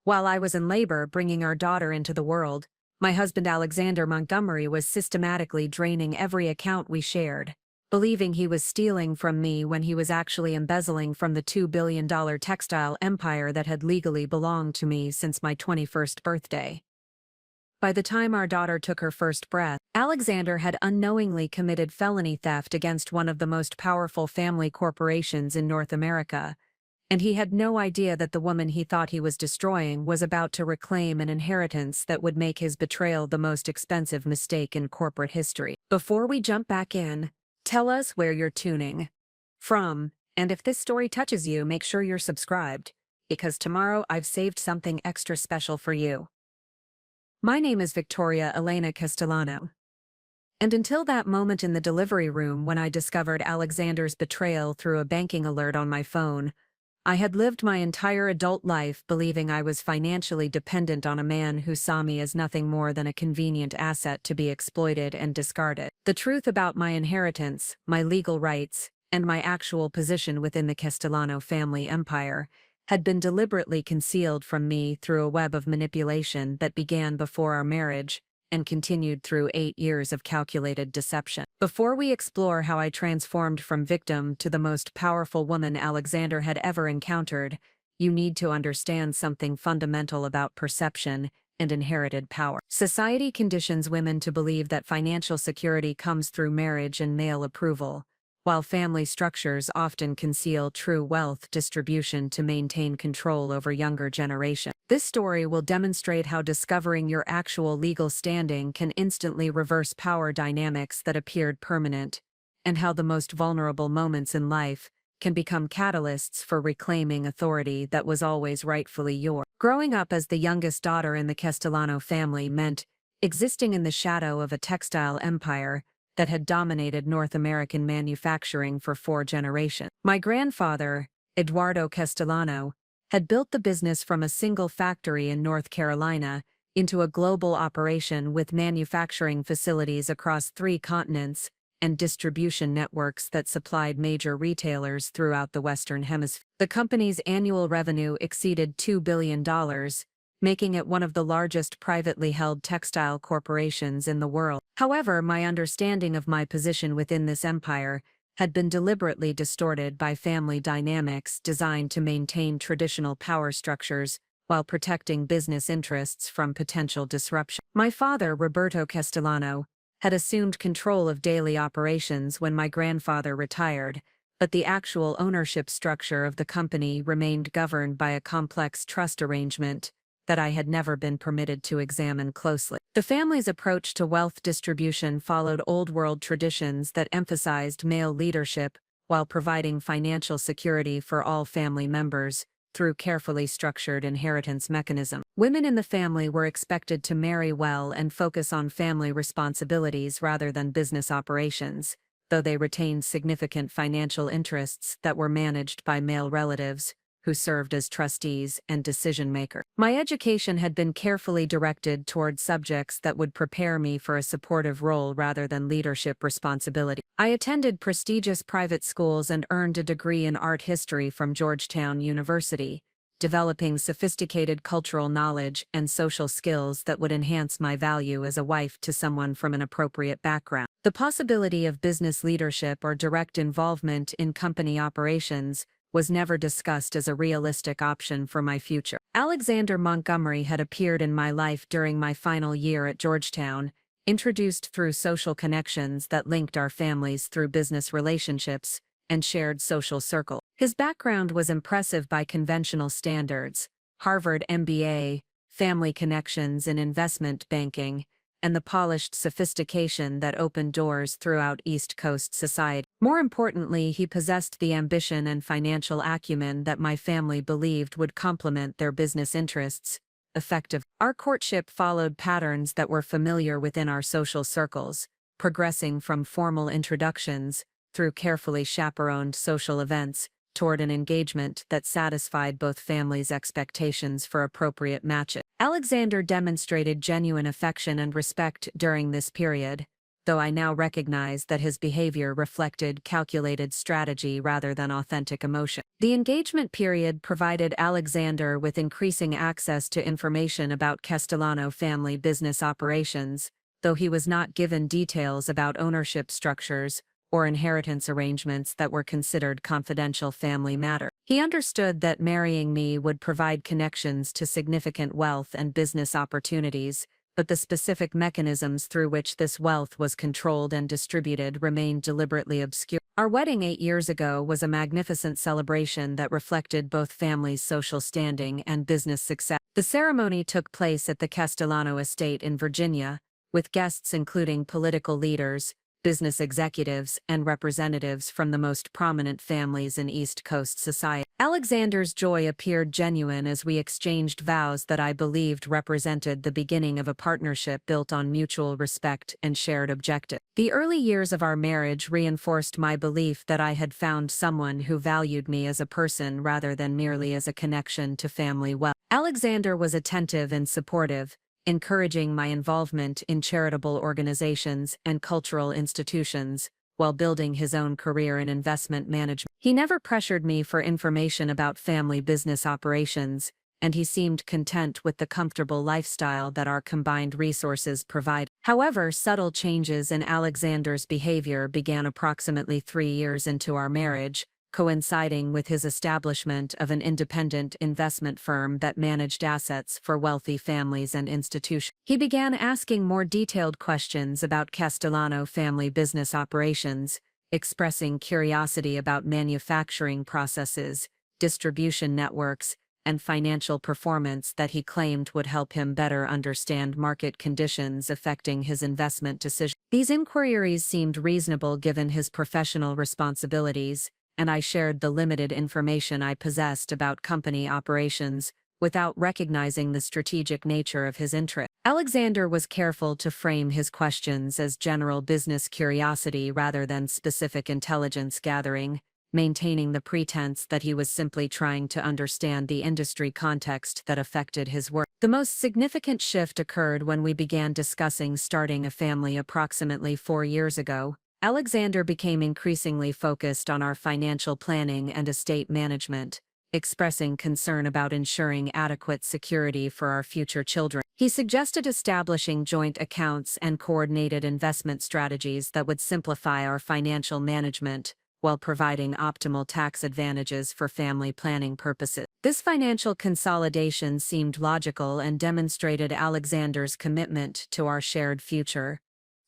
While I was in labor bringing our daughter into the world, my husband Alexander Montgomery was systematically draining every account we shared, believing he was stealing from me when he was actually embezzling from the $2 billion textile empire that had legally belonged to me since my 21st birthday. By the time our daughter took her first breath, Alexander had unknowingly committed felony theft against one of the most powerful family corporations in North America, and he had no idea that the woman he thought he was destroying was about to reclaim an inheritance that would make his betrayal the most expensive mistake in corporate history. Before we jump back in, tell us where you're tuning from, and if this story touches you, make sure you're subscribed, because tomorrow I've saved something extra special for you. My name is Victoria Elena Castellano. And until that moment in the delivery room when I discovered Alexander's betrayal through a banking alert on my phone, I had lived my entire adult life believing I was financially dependent on a man who saw me as nothing more than a convenient asset to be exploited and discarded. The truth about my inheritance, my legal rights, and my actual position within the Castellano family empire had been deliberately concealed from me through a web of manipulation that began before our marriage and continued through 8 years of calculated deception. Before we explore how I transformed from victim to the most powerful woman Alexander had ever encountered, you need to understand something fundamental about perception and inherited power. Society conditions women to believe that financial security comes through marriage and male approval, while family structures often conceal true wealth distribution to maintain control over younger generations. This story will demonstrate how discovering your actual legal standing can instantly reverse power dynamics that appeared permanent, and how the most vulnerable moments in life can become catalysts for reclaiming authority that was always rightfully yours. Growing up as the youngest daughter in the Castellano family meant existing in the shadow of a textile empire that had dominated North American manufacturing for 4 generations. My grandfather, Eduardo Castellano, had built the business from a single factory in North Carolina into a global operation with manufacturing facilities across 3 continents and distribution networks that supplied major retailers throughout the Western Hemisphere. The company's annual revenue exceeded $2 billion, making it one of the largest privately held textile corporations in the world. However, my understanding of my position within this empire had been deliberately distorted by family dynamics designed to maintain traditional power structures while protecting business interests from potential disruption. My father, Roberto Castellano, had assumed control of daily operations when my grandfather retired, but the actual ownership structure of the company remained governed by a complex trust arrangement that I had never been permitted to examine closely. The family's approach to wealth distribution followed old-world traditions that emphasized male leadership while providing financial security for all family members through carefully structured inheritance mechanisms. Women in the family were expected to marry well and focus on family responsibilities rather than business operations, though they retained significant financial interests that were managed by male relatives who served as trustees and decision-makers. My education had been carefully directed toward subjects that would prepare me for a supportive role rather than leadership responsibility. I attended prestigious private schools and earned a degree in art history from Georgetown University, developing sophisticated cultural knowledge and social skills that would enhance my value as a wife to someone from an appropriate background. The possibility of business leadership or direct involvement in company operations was never discussed as a realistic option for my future. Alexander Montgomery had appeared in my life during my final year at Georgetown, introduced through social connections that linked our families through business relationships and shared social circles. His background was impressive by conventional standards: Harvard MBA, family connections in investment banking, and the polished sophistication that opened doors throughout East Coast society. More importantly, he possessed the ambition and financial acumen that my family believed would complement their business interests effectively. Our courtship followed patterns that were familiar within our social circles, progressing from formal introductions through carefully chaperoned social events toward an engagement that satisfied both families' expectations for appropriate matches. Alexander demonstrated genuine affection and respect during this period, though I now recognize that his behavior reflected calculated strategy rather than authentic emotion. The engagement period provided Alexander with increasing access to information about Castellano family business operations, though he was not given details about ownership structures or inheritance arrangements that were considered confidential family matter. He understood that marrying me would provide connections to significant wealth and business opportunities, but the specific mechanisms through which this wealth was controlled and distributed remained deliberately obscure. Our wedding 8 years ago was a magnificent celebration that reflected both families' social standing and business success. The ceremony took place at the Castellano estate in Virginia, with guests including political leaders, business executives, and representatives from the most prominent families in East Coast society. Alexander's joy appeared genuine as we exchanged vows that I believed represented the beginning of a partnership built on mutual respect and shared objectives. The early years of our marriage reinforced my belief that I had found someone who valued me as a person rather than merely as a connection to family wealth. Alexander was attentive and supportive, encouraging my involvement in charitable organizations and cultural institutions, while building his own career in investment management. He never pressured me for information about family business operations, and he seemed content with the comfortable lifestyle that our combined resources provide. However, subtle changes in Alexander's behavior began approximately 3 years into our marriage, coinciding with his establishment of an independent investment firm that managed assets for wealthy families and institutions. He began asking more detailed questions about Castellano family business operations, expressing curiosity about manufacturing processes, distribution networks, and financial performance that he claimed would help him better understand market conditions affecting his investment decisions. These inquiries seemed reasonable given his professional responsibilities, and I shared the limited information I possessed about company operations without recognizing the strategic nature of his interest. Alexander was careful to frame his questions as general business curiosity rather than specific intelligence gathering, maintaining the pretense that he was simply trying to understand the industry context that affected his work. The most significant shift occurred when we began discussing starting a family approximately 4 years ago. Alexander became increasingly focused on our financial planning and estate management, expressing concern about ensuring adequate security for our future children. He suggested establishing joint accounts and coordinated investment strategies that would simplify our financial management, while providing optimal tax advantages for family planning purposes. This financial consolidation seemed logical and demonstrated Alexander's commitment to our shared future.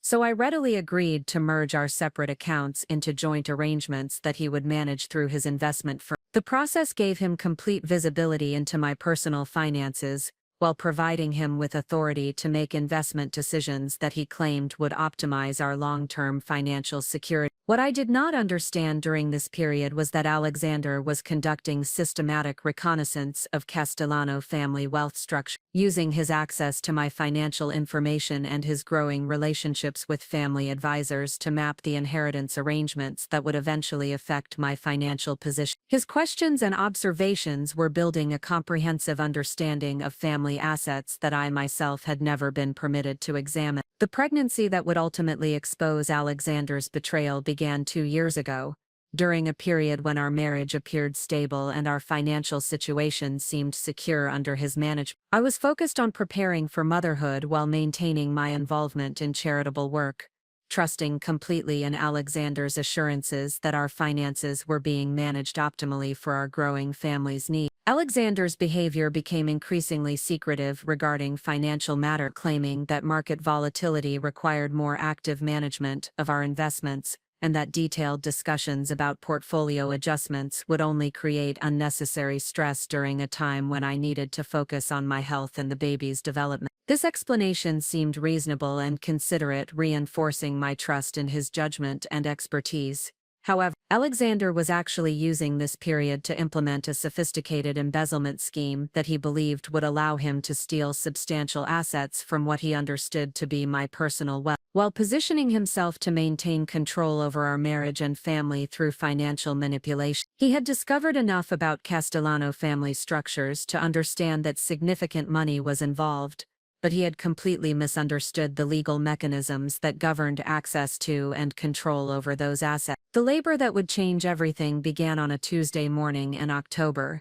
So I readily agreed to merge our separate accounts into joint arrangements that he would manage through his investment firm. The process gave him complete visibility into my personal finances, while providing him with authority to make investment decisions that he claimed would optimize our long-term financial security. What I did not understand during this period was that Alexander was conducting systematic reconnaissance of Castellano family wealth structure, using his access to my financial information and his growing relationships with family advisors to map the inheritance arrangements that would eventually affect my financial position. His questions and observations were building a comprehensive understanding of family assets that I myself had never been permitted to examine. The pregnancy that would ultimately expose Alexander's betrayal began 2 years ago, during a period when our marriage appeared stable and our financial situation seemed secure under his management. I was focused on preparing for motherhood while maintaining my involvement in charitable work, trusting completely in Alexander's assurances that our finances were being managed optimally for our growing family's needs. Alexander's behavior became increasingly secretive regarding financial matters, claiming that market volatility required more active management of our investments, and that detailed discussions about portfolio adjustments would only create unnecessary stress during a time when I needed to focus on my health and the baby's development. This explanation seemed reasonable and considerate, reinforcing my trust in his judgment and expertise. However, Alexander was actually using this period to implement a sophisticated embezzlement scheme that he believed would allow him to steal substantial assets from what he understood to be my personal wealth, while positioning himself to maintain control over our marriage and family through financial manipulation. He had discovered enough about Castellano family structures to understand that significant money was involved, but he had completely misunderstood the legal mechanisms that governed access to and control over those assets. The labor that would change everything began on a Tuesday morning in October.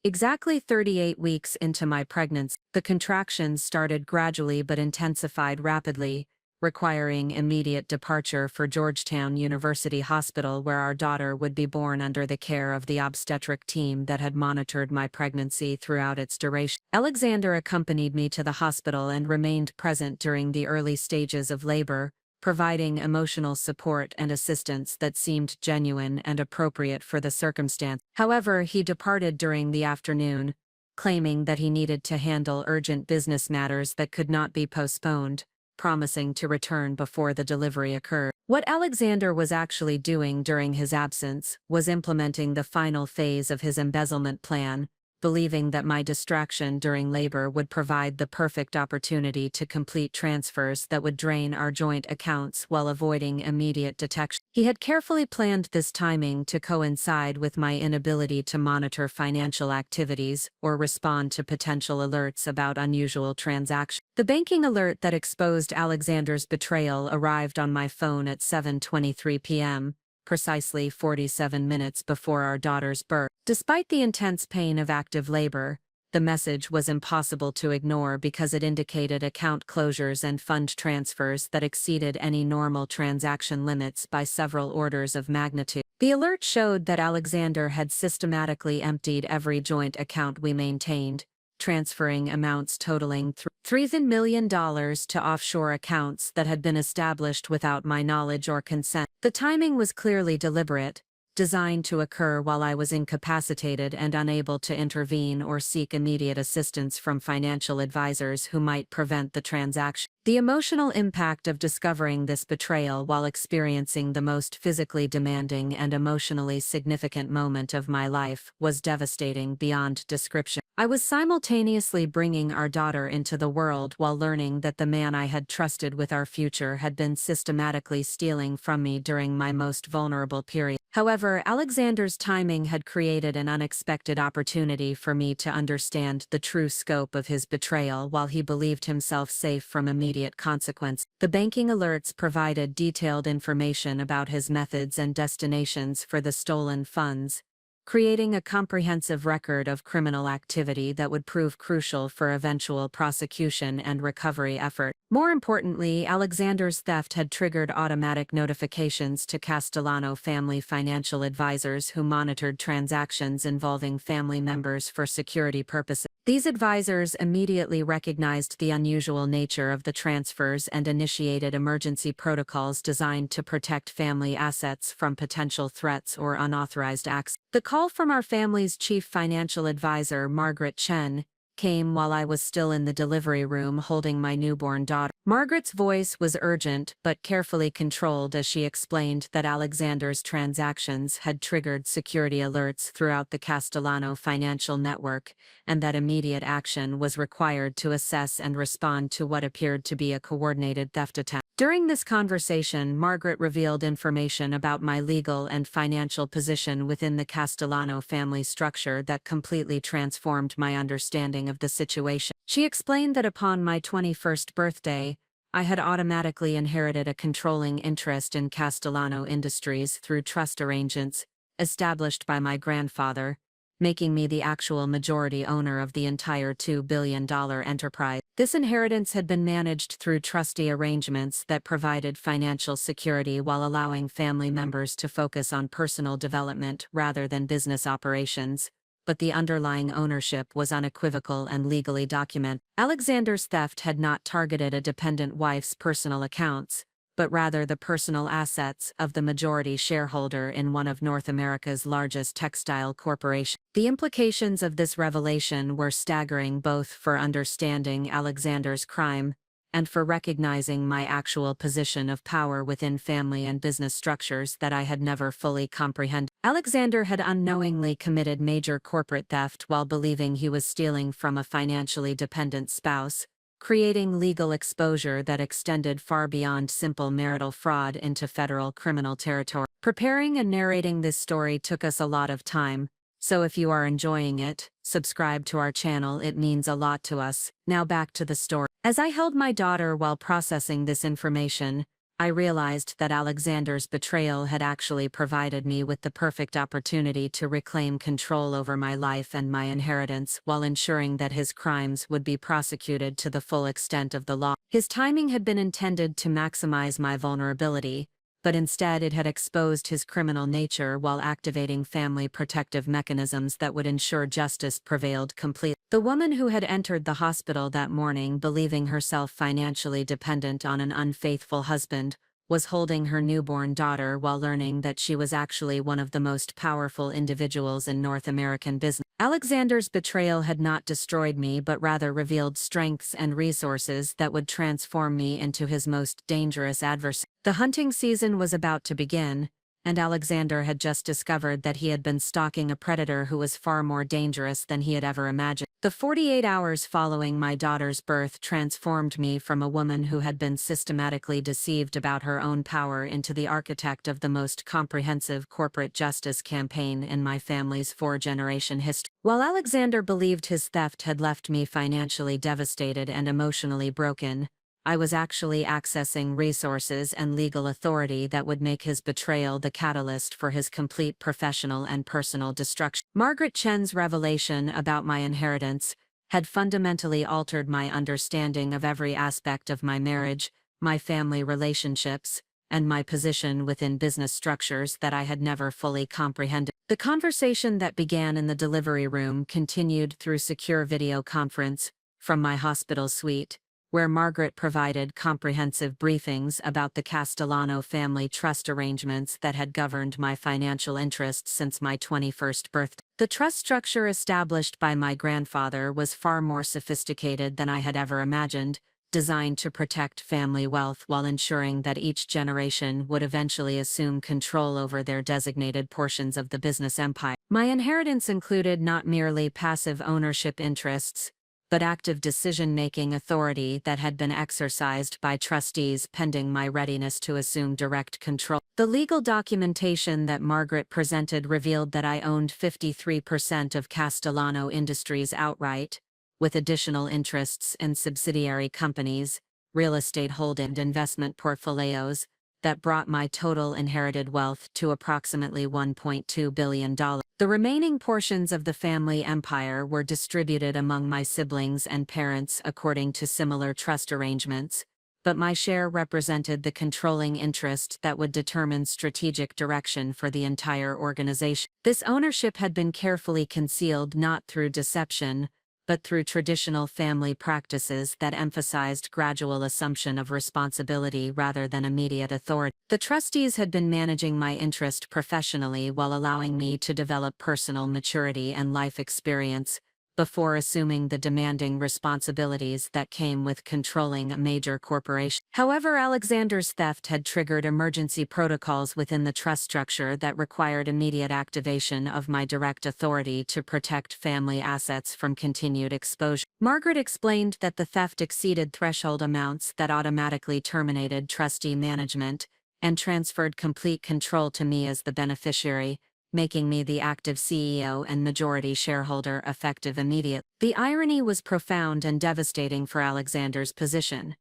Exactly 38 weeks into my pregnancy, the contractions started gradually but intensified rapidly, requiring immediate departure for Georgetown University Hospital, where our daughter would be born under the care of the obstetric team that had monitored my pregnancy throughout its duration. Alexander accompanied me to the hospital and remained present during the early stages of labor, providing emotional support and assistance that seemed genuine and appropriate for the circumstance. However, he departed during the afternoon, claiming that he needed to handle urgent business matters that could not be postponed, promising to return before the delivery occurred. What Alexander was actually doing during his absence was implementing the final phase of his embezzlement plan, believing that my distraction during labor would provide the perfect opportunity to complete transfers that would drain our joint accounts while avoiding immediate detection. He had carefully planned this timing to coincide with my inability to monitor financial activities or respond to potential alerts about unusual transactions. The banking alert that exposed Alexander's betrayal arrived on my phone at 7:23 p.m., precisely 47 minutes before our daughter's birth. Despite the intense pain of active labor, the message was impossible to ignore because it indicated account closures and fund transfers that exceeded any normal transaction limits by several orders of magnitude. The alert showed that Alexander had systematically emptied every joint account we maintained, transferring amounts totaling $3 million to offshore accounts that had been established without my knowledge or consent. The timing was clearly deliberate, designed to occur while I was incapacitated and unable to intervene or seek immediate assistance from financial advisors who might prevent the transaction. The emotional impact of discovering this betrayal while experiencing the most physically demanding and emotionally significant moment of my life was devastating beyond description. I was simultaneously bringing our daughter into the world while learning that the man I had trusted with our future had been systematically stealing from me during my most vulnerable period. However, Alexander's timing had created an unexpected opportunity for me to understand the true scope of his betrayal while he believed himself safe from immediate consequence. The banking alerts provided detailed information about his methods and destinations for the stolen funds, creating a comprehensive record of criminal activity that would prove crucial for eventual prosecution and recovery effort. More importantly, Alexander's theft had triggered automatic notifications to Castellano family financial advisors who monitored transactions involving family members for security purposes. These advisors immediately recognized the unusual nature of the transfers and initiated emergency protocols designed to protect family assets from potential threats or unauthorized acts. The call from our family's chief financial advisor, Margaret Chen, came while I was still in the delivery room holding my newborn daughter. Margaret's voice was urgent but carefully controlled as she explained that Alexander's transactions had triggered security alerts throughout the Castellano financial network, and that immediate action was required to assess and respond to what appeared to be a coordinated theft attempt. During this conversation, Margaret revealed information about my legal and financial position within the Castellano family structure that completely transformed my understanding of the situation. She explained that upon my 21st birthday, I had automatically inherited a controlling interest in Castellano Industries through trust arrangements established by my grandfather, making me the actual majority owner of the entire $2 billion enterprise. This inheritance had been managed through trustee arrangements that provided financial security while allowing family members to focus on personal development rather than business operations, but the underlying ownership was unequivocal and legally documented. Alexander's theft had not targeted a dependent wife's personal accounts, but rather the personal assets of the majority shareholder in one of North America's largest textile corporations. The implications of this revelation were staggering, both for understanding Alexander's crime and for recognizing my actual position of power within family and business structures that I had never fully comprehended. Alexander had unknowingly committed major corporate theft while believing he was stealing from a financially dependent spouse, creating legal exposure that extended far beyond simple marital fraud into federal criminal territory. Preparing and narrating this story took us a lot of time, So if you are enjoying it, subscribe to our channel, it means a lot to us. Now back to the story. As I held my daughter while processing this information, I realized that Alexander's betrayal had actually provided me with the perfect opportunity to reclaim control over my life and my inheritance while ensuring that his crimes would be prosecuted to the full extent of the law. His timing had been intended to maximize my vulnerability, but instead it had exposed his criminal nature while activating family protective mechanisms that would ensure justice prevailed completely. The woman who had entered the hospital that morning believing herself financially dependent on an unfaithful husband was holding her newborn daughter while learning that she was actually one of the most powerful individuals in North American business. Alexander's betrayal had not destroyed me but rather revealed strengths and resources that would transform me into his most dangerous adversary. The hunting season was about to begin, and Alexander had just discovered that he had been stalking a predator who was far more dangerous than he had ever imagined. The 48 hours following my daughter's birth transformed me from a woman who had been systematically deceived about her own power into the architect of the most comprehensive corporate justice campaign in my family's four-generation history. While Alexander believed his theft had left me financially devastated and emotionally broken, I was actually accessing resources and legal authority that would make his betrayal the catalyst for his complete professional and personal destruction. Margaret Chen's revelation about my inheritance had fundamentally altered my understanding of every aspect of my marriage, my family relationships, and my position within business structures that I had never fully comprehended. The conversation that began in the delivery room continued through secure video conference from my hospital suite, where Margaret provided comprehensive briefings about the Castellano family trust arrangements that had governed my financial interests since my 21st birthday. The trust structure established by my grandfather was far more sophisticated than I had ever imagined, designed to protect family wealth while ensuring that each generation would eventually assume control over their designated portions of the business empire. My inheritance included not merely passive ownership interests, but active decision-making authority that had been exercised by trustees pending my readiness to assume direct control. The legal documentation that Margaret presented revealed that I owned 53% of Castellano Industries outright, with additional interests in subsidiary companies, real estate holdings and investment portfolios, that brought my total inherited wealth to approximately $1.2 billion. The remaining portions of the family empire were distributed among my siblings and parents according to similar trust arrangements, but my share represented the controlling interest that would determine strategic direction for the entire organization. This ownership had been carefully concealed not through deception, but through traditional family practices that emphasized gradual assumption of responsibility rather than immediate authority. The trustees had been managing my interest professionally while allowing me to develop personal maturity and life experience, before assuming the demanding responsibilities that came with controlling a major corporation. However, Alexander's theft had triggered emergency protocols within the trust structure that required immediate activation of my direct authority to protect family assets from continued exposure. Margaret explained that the theft exceeded threshold amounts that automatically terminated trustee management and transferred complete control to me as the beneficiary, making me the active CEO and majority shareholder effective immediately. The irony was profound and devastating for Alexander's position.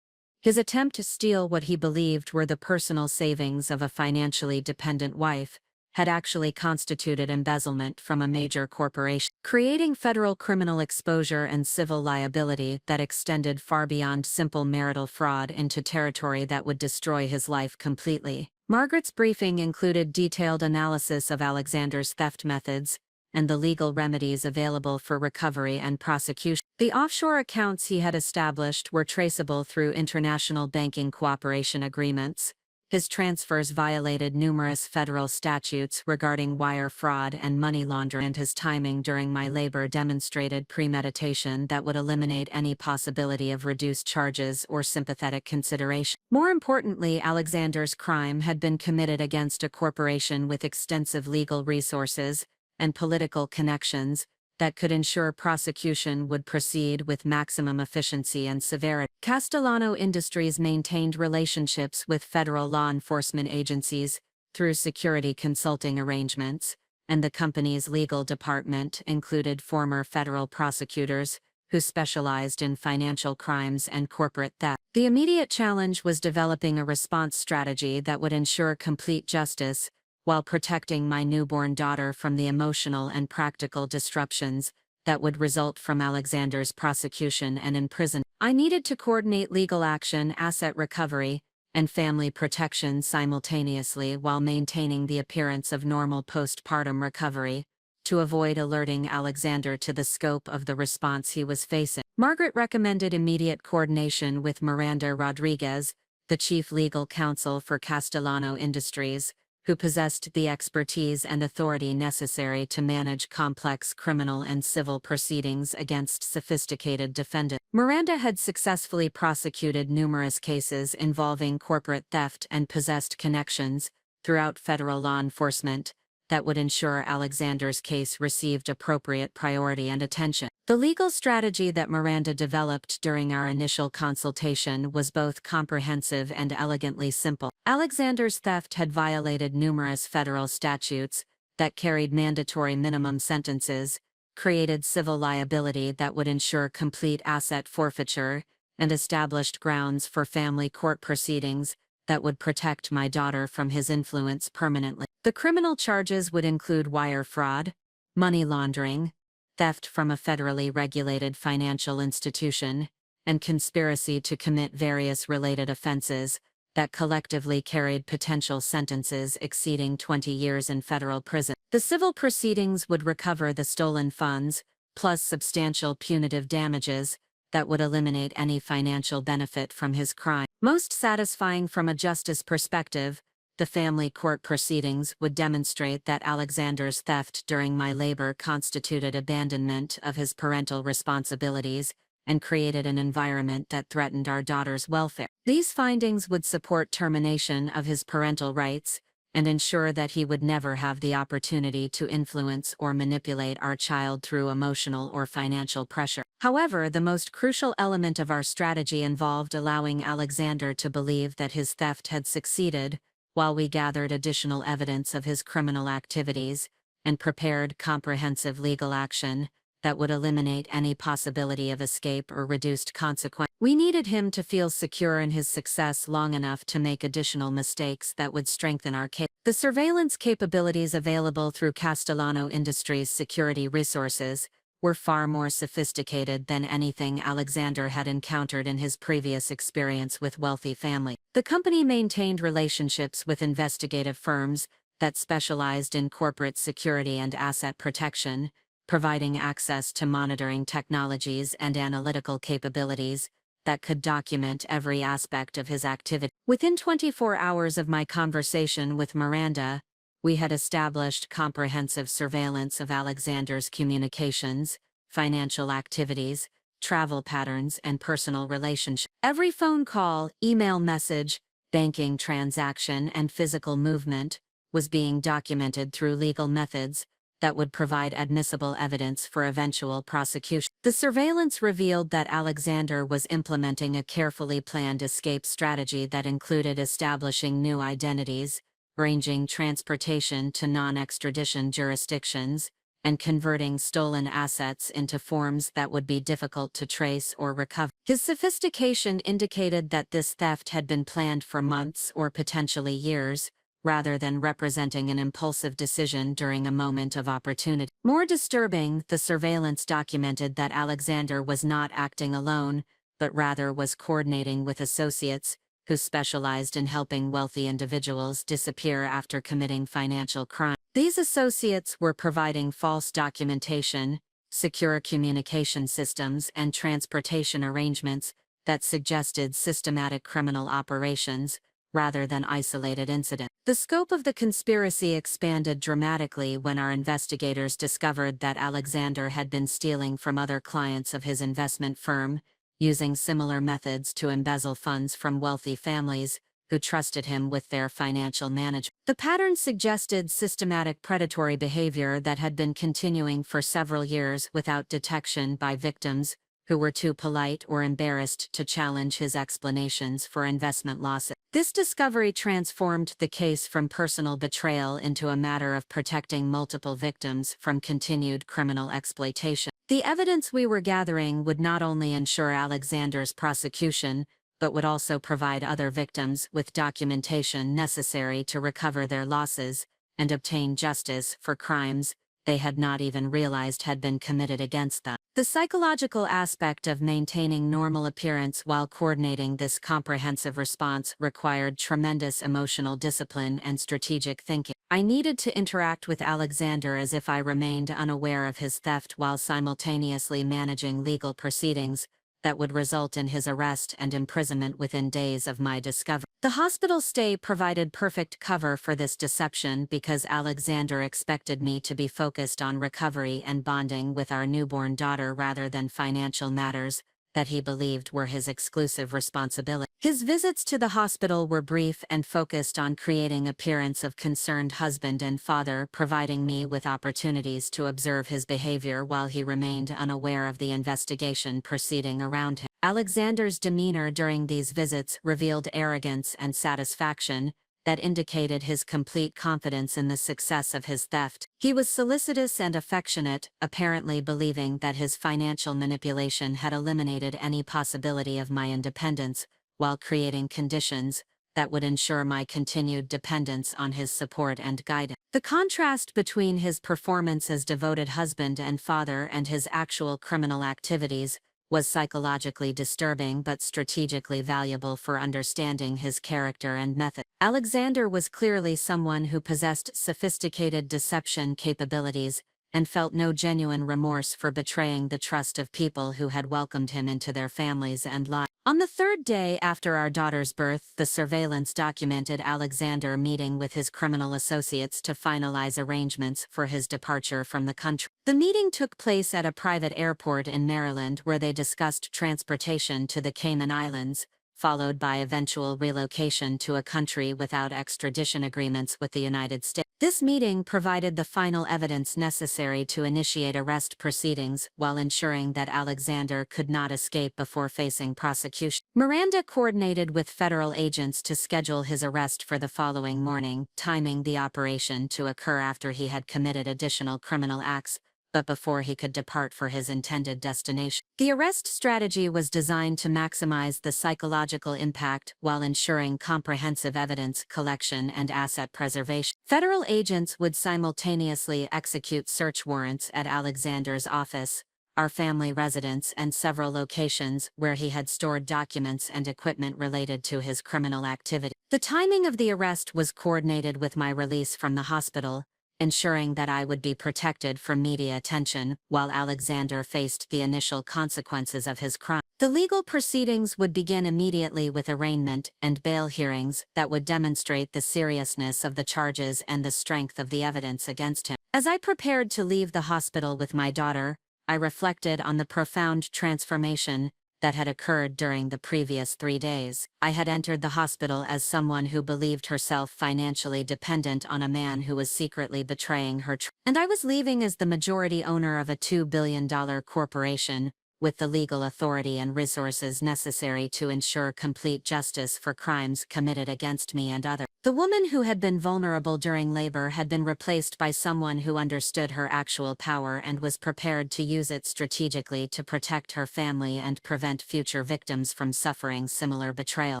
His attempt to steal what he believed were the personal savings of a financially dependent wife had actually constituted embezzlement from a major corporation, creating federal criminal exposure and civil liability that extended far beyond simple marital fraud into territory that would destroy his life completely. Margaret's briefing included detailed analysis of Alexander's theft methods and the legal remedies available for recovery and prosecution. The offshore accounts he had established were traceable through international banking cooperation agreements. His transfers violated numerous federal statutes regarding wire fraud and money laundering, and his timing during my labor demonstrated premeditation that would eliminate any possibility of reduced charges or sympathetic consideration. More importantly, Alexander's crime had been committed against a corporation with extensive legal resources and political connections that could ensure prosecution would proceed with maximum efficiency and severity. Castellano Industries maintained relationships with federal law enforcement agencies through security consulting arrangements, and the company's legal department included former federal prosecutors who specialized in financial crimes and corporate theft. The immediate challenge was developing a response strategy that would ensure complete justice while protecting my newborn daughter from the emotional and practical disruptions that would result from Alexander's prosecution and imprisonment. I needed to coordinate legal action, asset recovery, and family protection simultaneously while maintaining the appearance of normal postpartum recovery, to avoid alerting Alexander to the scope of the response he was facing. Margaret recommended immediate coordination with Miranda Rodriguez, the chief legal counsel for Castellano Industries, who possessed the expertise and authority necessary to manage complex criminal and civil proceedings against sophisticated defendants. Miranda had successfully prosecuted numerous cases involving corporate theft and possessed connections throughout federal law enforcement that would ensure Alexander's case received appropriate priority and attention. The legal strategy that Miranda developed during our initial consultation was both comprehensive and elegantly simple. Alexander's theft had violated numerous federal statutes that carried mandatory minimum sentences, created civil liability that would ensure complete asset forfeiture, and established grounds for family court proceedings that would protect my daughter from his influence permanently. The criminal charges would include wire fraud, money laundering, theft from a federally regulated financial institution, and conspiracy to commit various related offenses that collectively carried potential sentences exceeding 20 years in federal prison. The civil proceedings would recover the stolen funds, plus substantial punitive damages that would eliminate any financial benefit from his crime. Most satisfying from a justice perspective, the family court proceedings would demonstrate that Alexander's theft during my labor constituted abandonment of his parental responsibilities and created an environment that threatened our daughter's welfare. These findings would support termination of his parental rights and ensure that he would never have the opportunity to influence or manipulate our child through emotional or financial pressure. However, the most crucial element of our strategy involved allowing Alexander to believe that his theft had succeeded, while we gathered additional evidence of his criminal activities and prepared comprehensive legal action that would eliminate any possibility of escape or reduced consequence. We needed him to feel secure in his success long enough to make additional mistakes that would strengthen our case. The surveillance capabilities available through Castellano Industries' security resources were far more sophisticated than anything Alexander had encountered in his previous experience with wealthy families. The company maintained relationships with investigative firms that specialized in corporate security and asset protection, providing access to monitoring technologies and analytical capabilities that could document every aspect of his activity. Within 24 hours of my conversation with Miranda, we had established comprehensive surveillance of Alexander's communications, financial activities, travel patterns, and personal relationships. Every phone call, email message, banking transaction, and physical movement was being documented through legal methods that would provide admissible evidence for eventual prosecution. The surveillance revealed that Alexander was implementing a carefully planned escape strategy that included establishing new identities, ranging transportation to non-extradition jurisdictions, and converting stolen assets into forms that would be difficult to trace or recover. His sophistication indicated that this theft had been planned for months or potentially years, rather than representing an impulsive decision during a moment of opportunity. More disturbing, the surveillance documented that Alexander was not acting alone, but rather was coordinating with associates who specialized in helping wealthy individuals disappear after committing financial crime. These associates were providing false documentation, secure communication systems, and transportation arrangements that suggested systematic criminal operations rather than isolated incidents. The scope of the conspiracy expanded dramatically when our investigators discovered that Alexander had been stealing from other clients of his investment firm, using similar methods to embezzle funds from wealthy families who trusted him with their financial management. The pattern suggested systematic predatory behavior that had been continuing for several years without detection by victims who were too polite or embarrassed to challenge his explanations for investment losses. This discovery transformed the case from personal betrayal into a matter of protecting multiple victims from continued criminal exploitation. The evidence we were gathering would not only ensure Alexander's prosecution, but would also provide other victims with documentation necessary to recover their losses and obtain justice for crimes they had not even realized had been committed against them. The psychological aspect of maintaining normal appearance while coordinating this comprehensive response required tremendous emotional discipline and strategic thinking. I needed to interact with Alexander as if I remained unaware of his theft while simultaneously managing legal proceedings that would result in his arrest and imprisonment within days of my discovery. The hospital stay provided perfect cover for this deception because Alexander expected me to be focused on recovery and bonding with our newborn daughter rather than financial matters that he believed were his exclusive responsibility. His visits to the hospital were brief and focused on creating appearance of concerned husband and father, providing me with opportunities to observe his behavior while he remained unaware of the investigation proceeding around him. Alexander's demeanor during these visits revealed arrogance and satisfaction that indicated his complete confidence in the success of his theft. He was solicitous and affectionate, apparently believing that his financial manipulation had eliminated any possibility of my independence, while creating conditions that would ensure my continued dependence on his support and guidance. The contrast between his performance as devoted husband and father and his actual criminal activities was psychologically disturbing but strategically valuable for understanding his character and method. Alexander was clearly someone who possessed sophisticated deception capabilities and felt no genuine remorse for betraying the trust of people who had welcomed him into their families and lives. On the third day after our daughter's birth, the surveillance documented Alexander meeting with his criminal associates to finalize arrangements for his departure from the country. The meeting took place at a private airport in Maryland where they discussed transportation to the Cayman Islands, followed by eventual relocation to a country without extradition agreements with the United States. This meeting provided the final evidence necessary to initiate arrest proceedings while ensuring that Alexander could not escape before facing prosecution. Miranda coordinated with federal agents to schedule his arrest for the following morning, timing the operation to occur after he had committed additional criminal acts, but before he could depart for his intended destination. The arrest strategy was designed to maximize the psychological impact while ensuring comprehensive evidence collection and asset preservation. Federal agents would simultaneously execute search warrants at Alexander's office, our family residence, and several locations where he had stored documents and equipment related to his criminal activity. The timing of the arrest was coordinated with my release from the hospital, ensuring that I would be protected from media attention while Alexander faced the initial consequences of his crime. The legal proceedings would begin immediately with arraignment and bail hearings that would demonstrate the seriousness of the charges and the strength of the evidence against him. As I prepared to leave the hospital with my daughter, I reflected on the profound transformation that had occurred during the previous 3 days. I had entered the hospital as someone who believed herself financially dependent on a man who was secretly betraying her and I was leaving as the majority owner of a $2 billion corporation, with the legal authority and resources necessary to ensure complete justice for crimes committed against me and others. The woman who had been vulnerable during labor had been replaced by someone who understood her actual power and was prepared to use it strategically to protect her family and prevent future victims from suffering similar betrayal.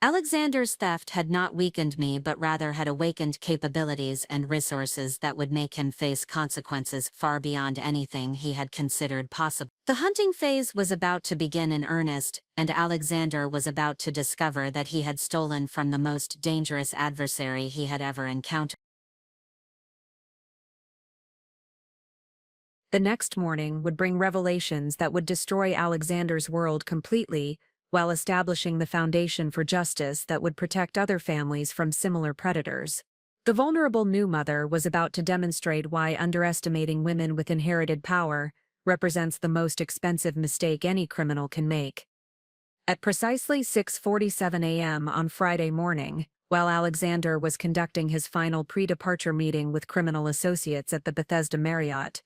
Alexander's theft had not weakened me but rather had awakened capabilities and resources that would make him face consequences far beyond anything he had considered possible. The hunting phase was about to begin in earnest, and Alexander was about to discover that he had stolen from the most dangerous adversary he had ever encountered. The next morning would bring revelations that would destroy Alexander's world completely, while establishing the foundation for justice that would protect other families from similar predators. The vulnerable new mother was about to demonstrate why underestimating women with inherited power represents the most expensive mistake any criminal can make. At precisely 6:47 a.m. on Friday morning, while Alexander was conducting his final pre-departure meeting with criminal associates at the Bethesda Marriott,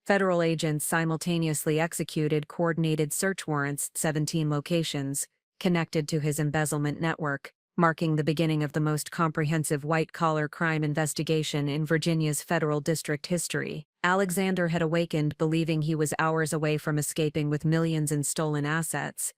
federal agents simultaneously executed coordinated search warrants at 17 locations connected to his embezzlement network, marking the beginning of the most comprehensive white-collar crime investigation in Virginia's federal district history. Alexander had awakened believing he was hours away from escaping with millions in stolen assets.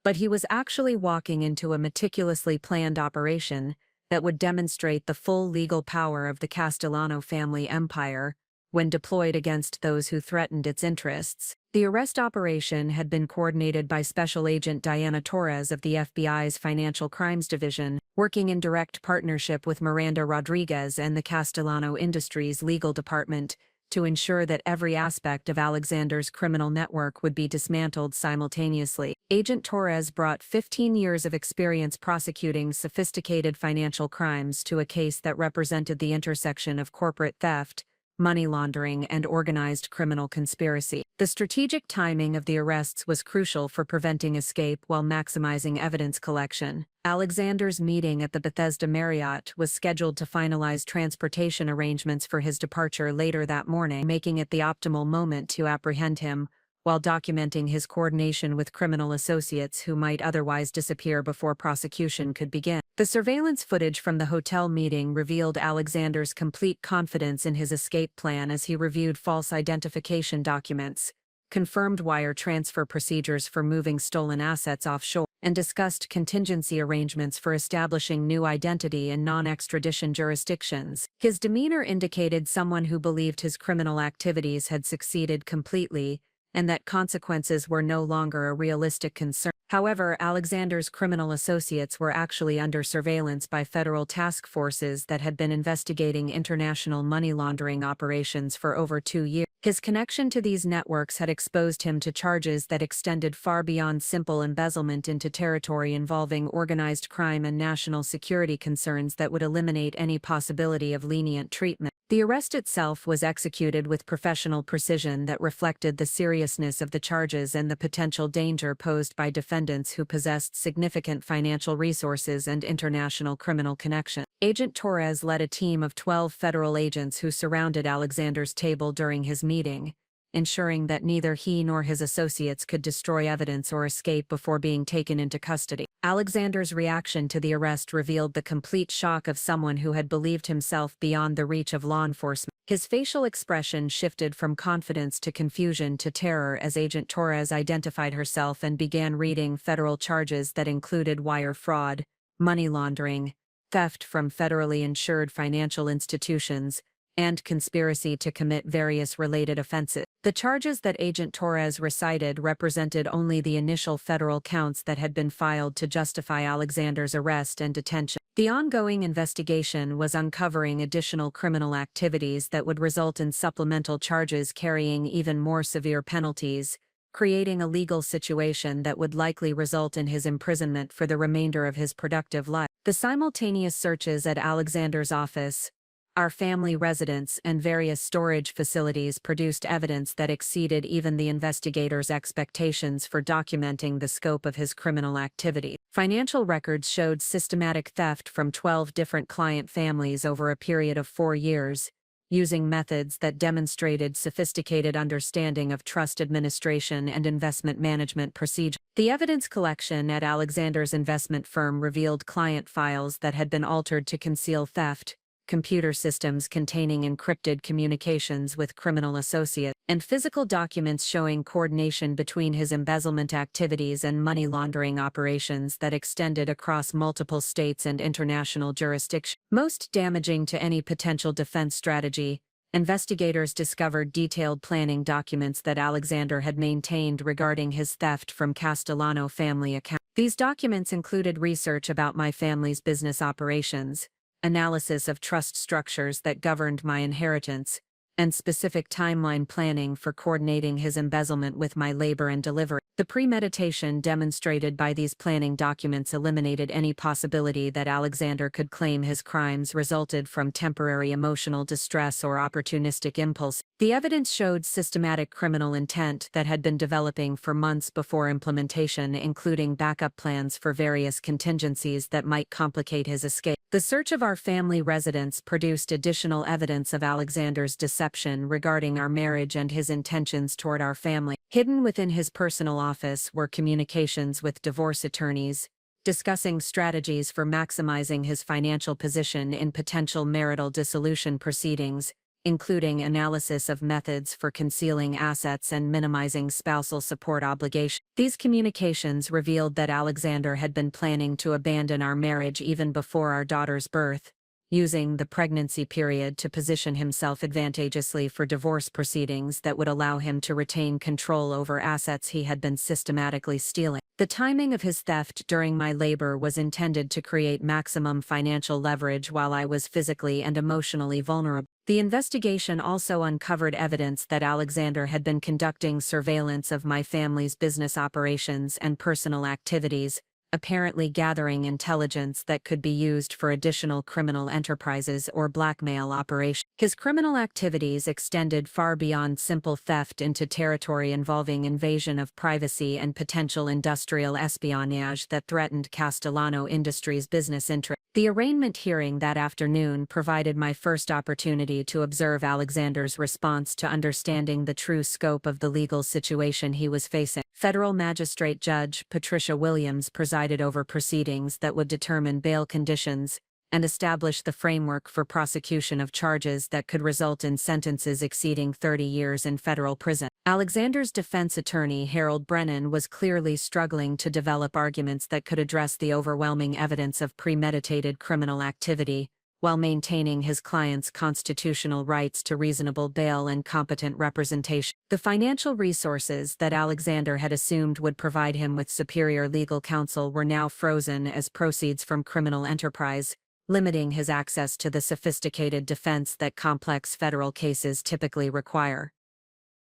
But he was actually walking into a meticulously planned operation that would demonstrate the full legal power of the Castellano family empire when deployed against those who threatened its interests. The arrest operation had been coordinated by Special Agent Diana Torres of the FBI's Financial Crimes Division, working in direct partnership with Miranda Rodriguez and the Castellano Industries Legal Department to ensure that every aspect of Alexander's criminal network would be dismantled simultaneously. Agent Torres brought 15 years of experience prosecuting sophisticated financial crimes to a case that represented the intersection of corporate theft, money laundering, and organized criminal conspiracy. The strategic timing of the arrests was crucial for preventing escape while maximizing evidence collection. Alexander's meeting at the Bethesda Marriott was scheduled to finalize transportation arrangements for his departure later that morning, making it the optimal moment to apprehend him, while documenting his coordination with criminal associates who might otherwise disappear before prosecution could begin. The surveillance footage from the hotel meeting revealed Alexander's complete confidence in his escape plan as he reviewed false identification documents, confirmed wire transfer procedures for moving stolen assets offshore, and discussed contingency arrangements for establishing new identity in non-extradition jurisdictions. His demeanor indicated someone who believed his criminal activities had succeeded completely, and that consequences were no longer a realistic concern. However, Alexander's criminal associates were actually under surveillance by federal task forces that had been investigating international money laundering operations for over 2 years. His connection to these networks had exposed him to charges that extended far beyond simple embezzlement into territory involving organized crime and national security concerns that would eliminate any possibility of lenient treatment. The arrest itself was executed with professional precision that reflected the seriousness of the charges and the potential danger posed by defendants who possessed significant financial resources and international criminal connections. Agent Torres led a team of 12 federal agents who surrounded Alexander's table during his meeting, ensuring that neither he nor his associates could destroy evidence or escape before being taken into custody. Alexander's reaction to the arrest revealed the complete shock of someone who had believed himself beyond the reach of law enforcement. His facial expression shifted from confidence to confusion to terror as Agent Torres identified herself and began reading federal charges that included wire fraud, money laundering, theft from federally insured financial institutions, and conspiracy to commit various related offenses. The charges that Agent Torres recited represented only the initial federal counts that had been filed to justify Alexander's arrest and detention. The ongoing investigation was uncovering additional criminal activities that would result in supplemental charges carrying even more severe penalties, creating a legal situation that would likely result in his imprisonment for the remainder of his productive life. The simultaneous searches at Alexander's office, our family residence, and various storage facilities produced evidence that exceeded even the investigators' expectations for documenting the scope of his criminal activity. Financial records showed systematic theft from 12 different client families over a period of 4 years, using methods that demonstrated sophisticated understanding of trust administration and investment management procedures. The evidence collection at Alexander's investment firm revealed client files that had been altered to conceal theft, computer systems containing encrypted communications with criminal associates, and physical documents showing coordination between his embezzlement activities and money laundering operations that extended across multiple states and international jurisdictions. Most damaging to any potential defense strategy, investigators discovered detailed planning documents that Alexander had maintained regarding his theft from Castellano family accounts. These documents included research about my family's business operations, analysis of trust structures that governed my inheritance, and specific timeline planning for coordinating his embezzlement with my labor and delivery. The premeditation demonstrated by these planning documents eliminated any possibility that Alexander could claim his crimes resulted from temporary emotional distress or opportunistic impulse. The evidence showed systematic criminal intent that had been developing for months before implementation, including backup plans for various contingencies that might complicate his escape. The search of our family residence produced additional evidence of Alexander's deception regarding our marriage and his intentions toward our family. Hidden within his personal office were communications with divorce attorneys, discussing strategies for maximizing his financial position in potential marital dissolution proceedings, including analysis of methods for concealing assets and minimizing spousal support obligations. These communications revealed that Alexander had been planning to abandon our marriage even before our daughter's birth, using the pregnancy period to position himself advantageously for divorce proceedings that would allow him to retain control over assets he had been systematically stealing. The timing of his theft during my labor was intended to create maximum financial leverage while I was physically and emotionally vulnerable. The investigation also uncovered evidence that Alexander had been conducting surveillance of my family's business operations and personal activities, apparently gathering intelligence that could be used for additional criminal enterprises or blackmail operations. His criminal activities extended far beyond simple theft into territory involving invasion of privacy and potential industrial espionage that threatened Castellano Industries' business interests. The arraignment hearing that afternoon provided my first opportunity to observe Alexander's response to understanding the true scope of the legal situation he was facing. Federal Magistrate Judge Patricia Williams presided over proceedings that would determine bail conditions and establish the framework for prosecution of charges that could result in sentences exceeding 30 years in federal prison. Alexander's defense attorney, Harold Brennan, was clearly struggling to develop arguments that could address the overwhelming evidence of premeditated criminal activity, while maintaining his client's constitutional rights to reasonable bail and competent representation. The financial resources that Alexander had assumed would provide him with superior legal counsel were now frozen as proceeds from criminal enterprise, limiting his access to the sophisticated defense that complex federal cases typically require.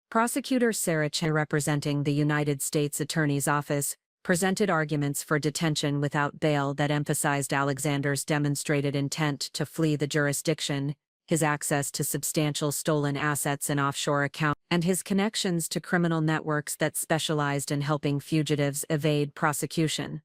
Prosecutor Sarah Chen, representing the United States Attorney's Office, presented arguments for detention without bail that emphasized Alexander's demonstrated intent to flee the jurisdiction, his access to substantial stolen assets and offshore accounts, and his connections to criminal networks that specialized in helping fugitives evade prosecution.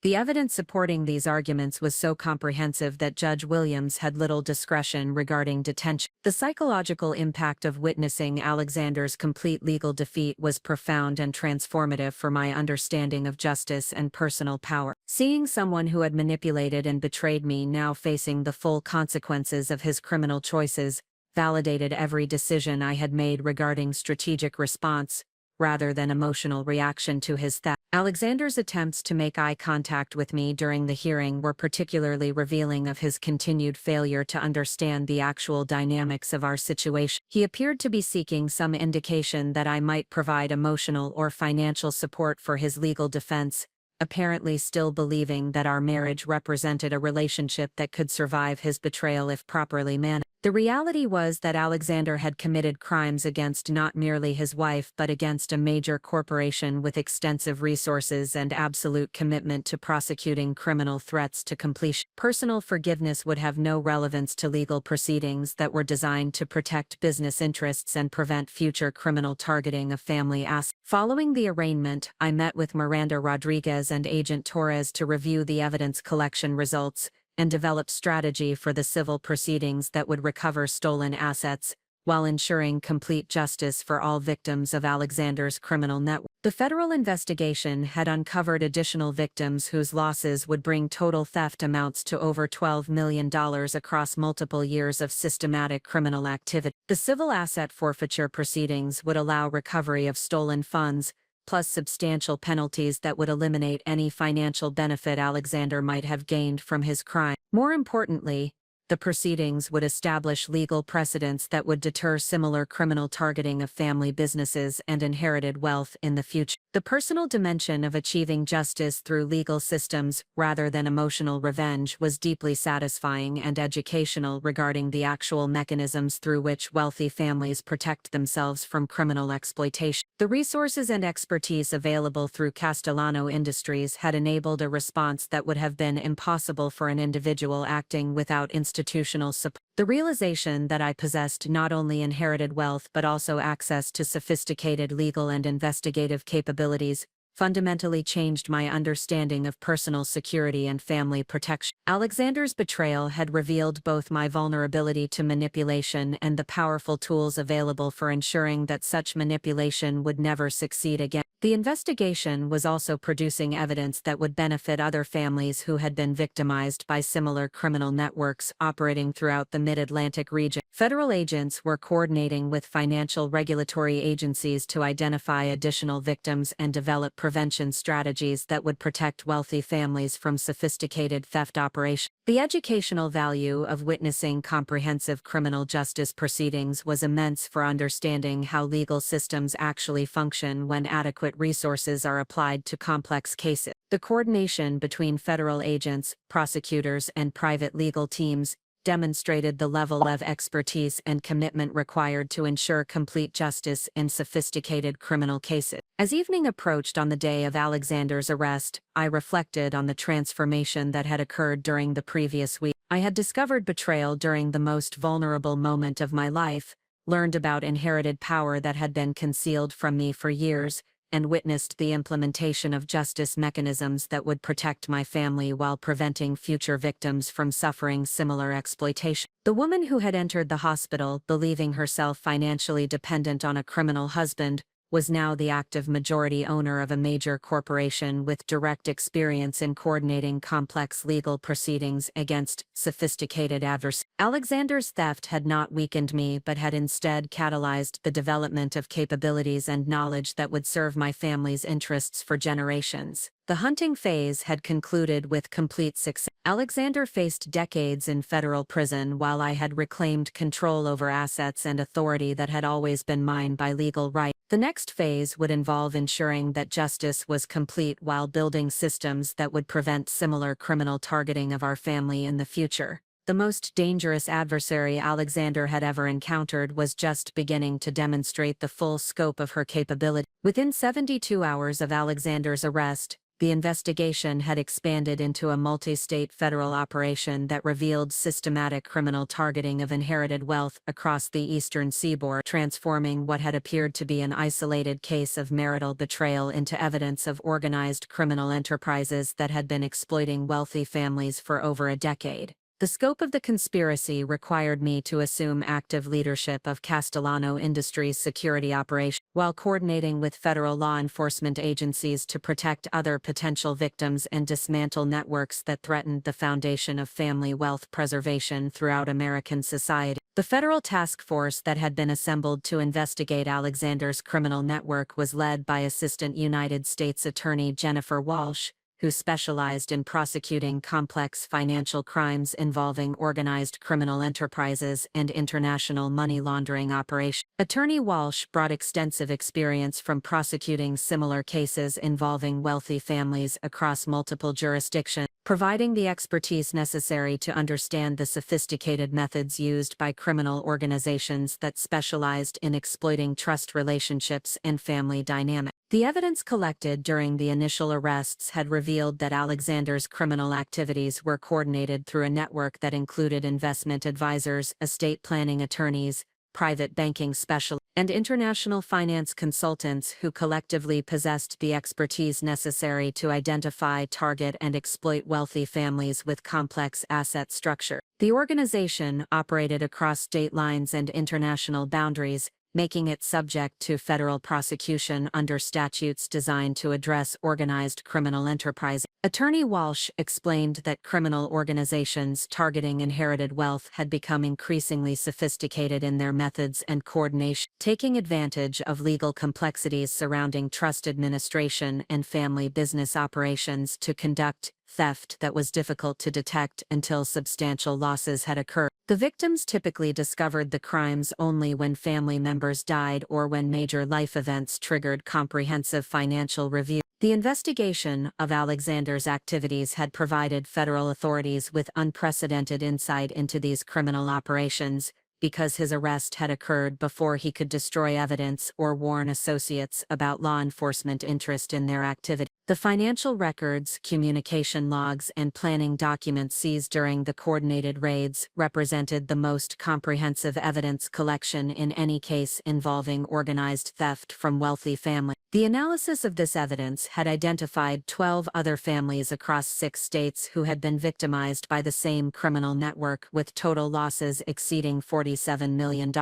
The evidence supporting these arguments was so comprehensive that Judge Williams had little discretion regarding detention. The psychological impact of witnessing Alexander's complete legal defeat was profound and transformative for my understanding of justice and personal power. Seeing someone who had manipulated and betrayed me now facing the full consequences of his criminal choices validated every decision I had made regarding strategic response, rather than emotional reaction to his theft. Alexander's attempts to make eye contact with me during the hearing were particularly revealing of his continued failure to understand the actual dynamics of our situation. He appeared to be seeking some indication that I might provide emotional or financial support for his legal defense, apparently still believing that our marriage represented a relationship that could survive his betrayal if properly managed. The reality was that Alexander had committed crimes against not merely his wife but against a major corporation with extensive resources and absolute commitment to prosecuting criminal threats to completion. Personal forgiveness would have no relevance to legal proceedings that were designed to protect business interests and prevent future criminal targeting of family assets. Following the arraignment, I met with Miranda Rodriguez and Agent Torres to review the evidence collection results and develop strategy for the civil proceedings that would recover stolen assets, while ensuring complete justice for all victims of Alexander's criminal network. The federal investigation had uncovered additional victims whose losses would bring total theft amounts to over $12 million across multiple years of systematic criminal activity. The civil asset forfeiture proceedings would allow recovery of stolen funds, plus substantial penalties that would eliminate any financial benefit Alexander might have gained from his crime. More importantly, the proceedings would establish legal precedents that would deter similar criminal targeting of family businesses and inherited wealth in the future. The personal dimension of achieving justice through legal systems rather than emotional revenge was deeply satisfying and educational regarding the actual mechanisms through which wealthy families protect themselves from criminal exploitation. The resources and expertise available through Castellano Industries had enabled a response that would have been impossible for an individual acting without institutional support. The realization that I possessed not only inherited wealth but also access to sophisticated legal and investigative capabilities fundamentally changed my understanding of personal security and family protection. Alexander's betrayal had revealed both my vulnerability to manipulation and the powerful tools available for ensuring that such manipulation would never succeed again. The investigation was also producing evidence that would benefit other families who had been victimized by similar criminal networks operating throughout the Mid-Atlantic region. Federal agents were coordinating with financial regulatory agencies to identify additional victims and develop prevention strategies that would protect wealthy families from sophisticated theft operations. The educational value of witnessing comprehensive criminal justice proceedings was immense for understanding how legal systems actually function when adequate resources are applied to complex cases. The coordination between federal agents, prosecutors, and private legal teams demonstrated the level of expertise and commitment required to ensure complete justice in sophisticated criminal cases. As evening approached on the day of Alexander's arrest, I reflected on the transformation that had occurred during the previous week. I had discovered betrayal during the most vulnerable moment of my life, learned about inherited power that had been concealed from me for years, and witnessed the implementation of justice mechanisms that would protect my family while preventing future victims from suffering similar exploitation. The woman who had entered the hospital believing herself financially dependent on a criminal husband was now the active majority owner of a major corporation with direct experience in coordinating complex legal proceedings against sophisticated adversaries. Alexander's theft had not weakened me but had instead catalyzed the development of capabilities and knowledge that would serve my family's interests for generations. The hunting phase had concluded with complete success. Alexander faced decades in federal prison while I had reclaimed control over assets and authority that had always been mine by legal right. The next phase would involve ensuring that justice was complete while building systems that would prevent similar criminal targeting of our family in the future. The most dangerous adversary Alexander had ever encountered was just beginning to demonstrate the full scope of her capability. Within 72 hours of Alexander's arrest, the investigation had expanded into a multi-state federal operation that revealed systematic criminal targeting of inherited wealth across the eastern seaboard, transforming what had appeared to be an isolated case of marital betrayal into evidence of organized criminal enterprises that had been exploiting wealthy families for over a decade. The scope of the conspiracy required me to assume active leadership of Castellano Industries' security operation, while coordinating with federal law enforcement agencies to protect other potential victims and dismantle networks that threatened the foundation of family wealth preservation throughout American society. The federal task force that had been assembled to investigate Alexander's criminal network was led by Assistant United States Attorney Jennifer Walsh, who specialized in prosecuting complex financial crimes involving organized criminal enterprises and international money laundering operations. Attorney Walsh brought extensive experience from prosecuting similar cases involving wealthy families across multiple jurisdictions, providing the expertise necessary to understand the sophisticated methods used by criminal organizations that specialized in exploiting trust relationships and family dynamics. The evidence collected during the initial arrests had revealed that Alexander's criminal activities were coordinated through a network that included investment advisors, estate planning attorneys, private banking specialists, and international finance consultants who collectively possessed the expertise necessary to identify, target, and exploit wealthy families with complex asset structure. The organization operated across state lines and international boundaries, making it subject to federal prosecution under statutes designed to address organized criminal enterprise. Attorney Walsh explained that criminal organizations targeting inherited wealth had become increasingly sophisticated in their methods and coordination, taking advantage of legal complexities surrounding trust administration and family business operations to conduct theft that was difficult to detect until substantial losses had occurred. The victims typically discovered the crimes only when family members died or when major life events triggered comprehensive financial review. The investigation of Alexander's activities had provided federal authorities with unprecedented insight into these criminal operations, because his arrest had occurred before he could destroy evidence or warn associates about law enforcement interest in their activity. The financial records, communication logs, and planning documents seized during the coordinated raids represented the most comprehensive evidence collection in any case involving organized theft from wealthy families. The analysis of this evidence had identified 12 other families across 6 states who had been victimized by the same criminal network, with total losses exceeding $47 million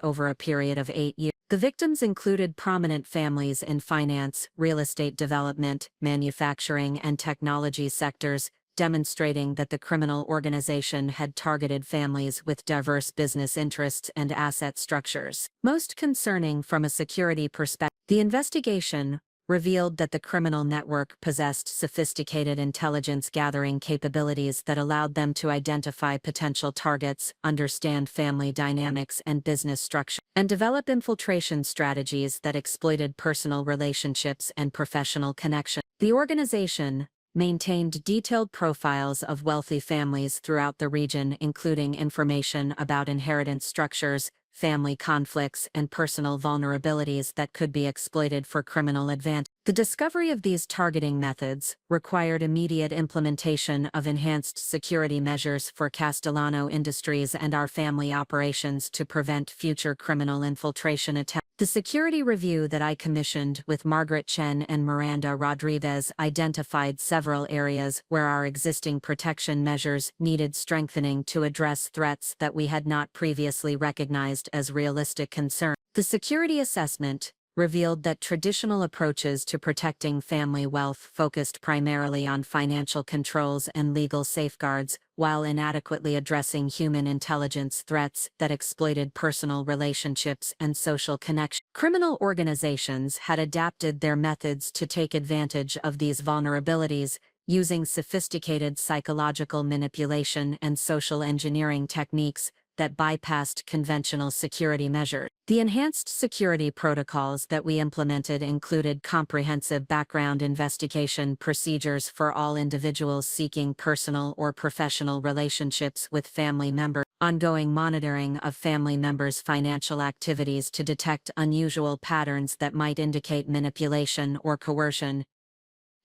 over a period of 8 years. The victims included prominent families in finance, real estate development, manufacturing, and technology sectors, demonstrating that the criminal organization had targeted families with diverse business interests and asset structures. Most concerning from a security perspective, the investigation revealed that the criminal network possessed sophisticated intelligence-gathering capabilities that allowed them to identify potential targets, understand family dynamics and business structure, and develop infiltration strategies that exploited personal relationships and professional connections. The organization maintained detailed profiles of wealthy families throughout the region, including information about inheritance structures, family conflicts, and personal vulnerabilities that could be exploited for criminal advantage. The discovery of these targeting methods required immediate implementation of enhanced security measures for Castellano Industries and our family operations to prevent future criminal infiltration attempts. The security review that I commissioned with Margaret Chen and Miranda Rodriguez identified several areas where our existing protection measures needed strengthening to address threats that we had not previously recognized as realistic concerns. The security assessment revealed that traditional approaches to protecting family wealth focused primarily on financial controls and legal safeguards, while inadequately addressing human intelligence threats that exploited personal relationships and social connections. Criminal organizations had adapted their methods to take advantage of these vulnerabilities, using sophisticated psychological manipulation and social engineering techniques that bypassed conventional security measures. The enhanced security protocols that we implemented included comprehensive background investigation procedures for all individuals seeking personal or professional relationships with family members, ongoing monitoring of family members' financial activities to detect unusual patterns that might indicate manipulation or coercion,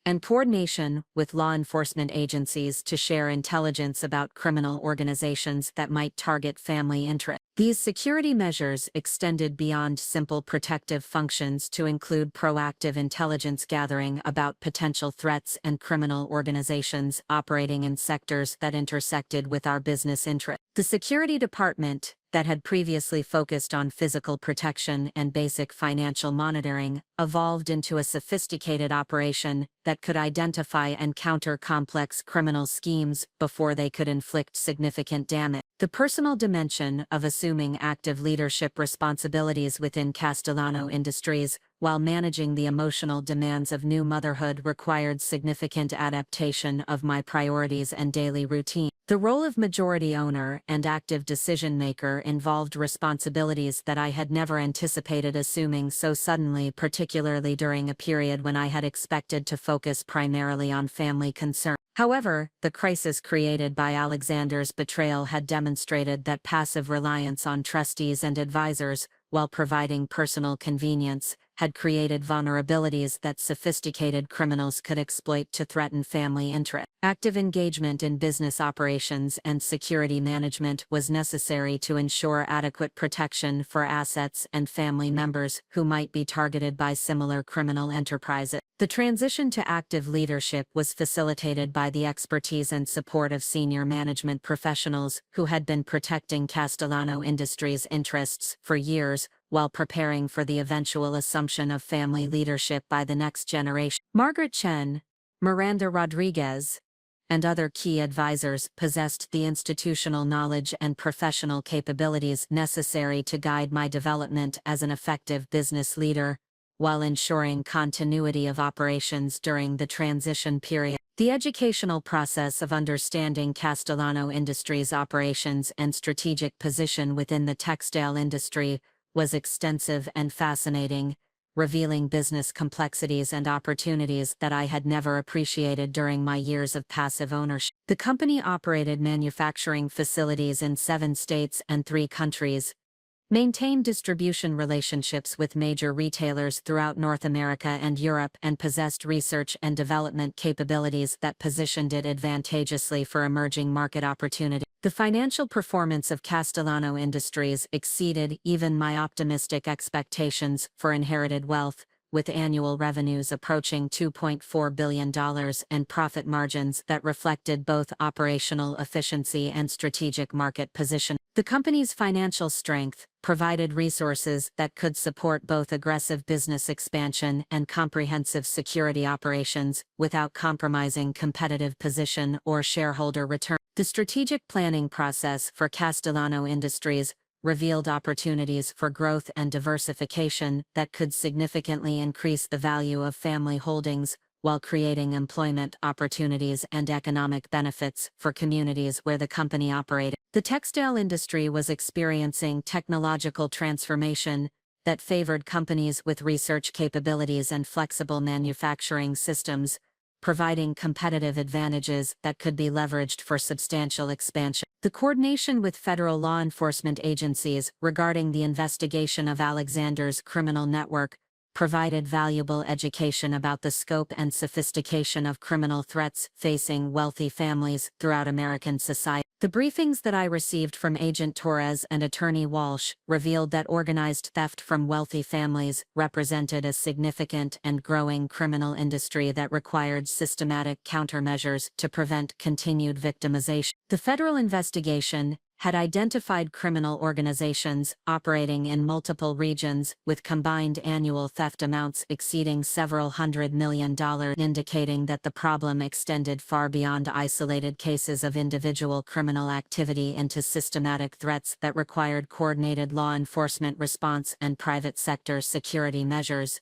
and coordination with law enforcement agencies to share intelligence about criminal organizations that might target family interests. These security measures extended beyond simple protective functions to include proactive intelligence gathering about potential threats and criminal organizations operating in sectors that intersected with our business interests. The security department, that had previously focused on physical protection and basic financial monitoring, evolved into a sophisticated operation that could identify and counter complex criminal schemes before they could inflict significant damage. The personal dimension of assuming active leadership responsibilities within Castellano Industries, while managing the emotional demands of new motherhood, required significant adaptation of my priorities and daily routine. The role of majority owner and active decision-maker involved responsibilities that I had never anticipated assuming so suddenly, particularly during a period when I had expected to focus primarily on family concerns. However, the crisis created by Alexander's betrayal had demonstrated that passive reliance on trustees and advisors, while providing personal convenience, had created vulnerabilities that sophisticated criminals could exploit to threaten family interests. Active engagement in business operations and security management was necessary to ensure adequate protection for assets and family members who might be targeted by similar criminal enterprises. The transition to active leadership was facilitated by the expertise and support of senior management professionals who had been protecting Castellano Industries' interests for years, while preparing for the eventual assumption of family leadership by the next generation. Margaret Chen, Miranda Rodriguez, and other key advisors possessed the institutional knowledge and professional capabilities necessary to guide my development as an effective business leader, while ensuring continuity of operations during the transition period. The educational process of understanding Castellano Industries' operations and strategic position within the textile industry was extensive and fascinating, revealing business complexities and opportunities that I had never appreciated during my years of passive ownership. The company operated manufacturing facilities in 7 states and 3 countries, maintained distribution relationships with major retailers throughout North America and Europe, and possessed research and development capabilities that positioned it advantageously for emerging market opportunities. The financial performance of Castellano Industries exceeded even my optimistic expectations for inherited wealth, with annual revenues approaching $2.4 billion and profit margins that reflected both operational efficiency and strategic market position. The company's financial strength provided resources that could support both aggressive business expansion and comprehensive security operations without compromising competitive position or shareholder return. The strategic planning process for Castellano Industries revealed opportunities for growth and diversification that could significantly increase the value of family holdings while creating employment opportunities and economic benefits for communities where the company operated. The textile industry was experiencing technological transformation that favored companies with research capabilities and flexible manufacturing systems, providing competitive advantages that could be leveraged for substantial expansion. The coordination with federal law enforcement agencies regarding the investigation of Alexander's criminal network provided valuable education about the scope and sophistication of criminal threats facing wealthy families throughout American society. The briefings that I received from Agent Torres and Attorney Walsh revealed that organized theft from wealthy families represented a significant and growing criminal industry that required systematic countermeasures to prevent continued victimization. The federal investigation had identified criminal organizations operating in multiple regions with combined annual theft amounts exceeding several $100 million, indicating that the problem extended far beyond isolated cases of individual criminal activity into systematic threats that required coordinated law enforcement response and private sector security measures.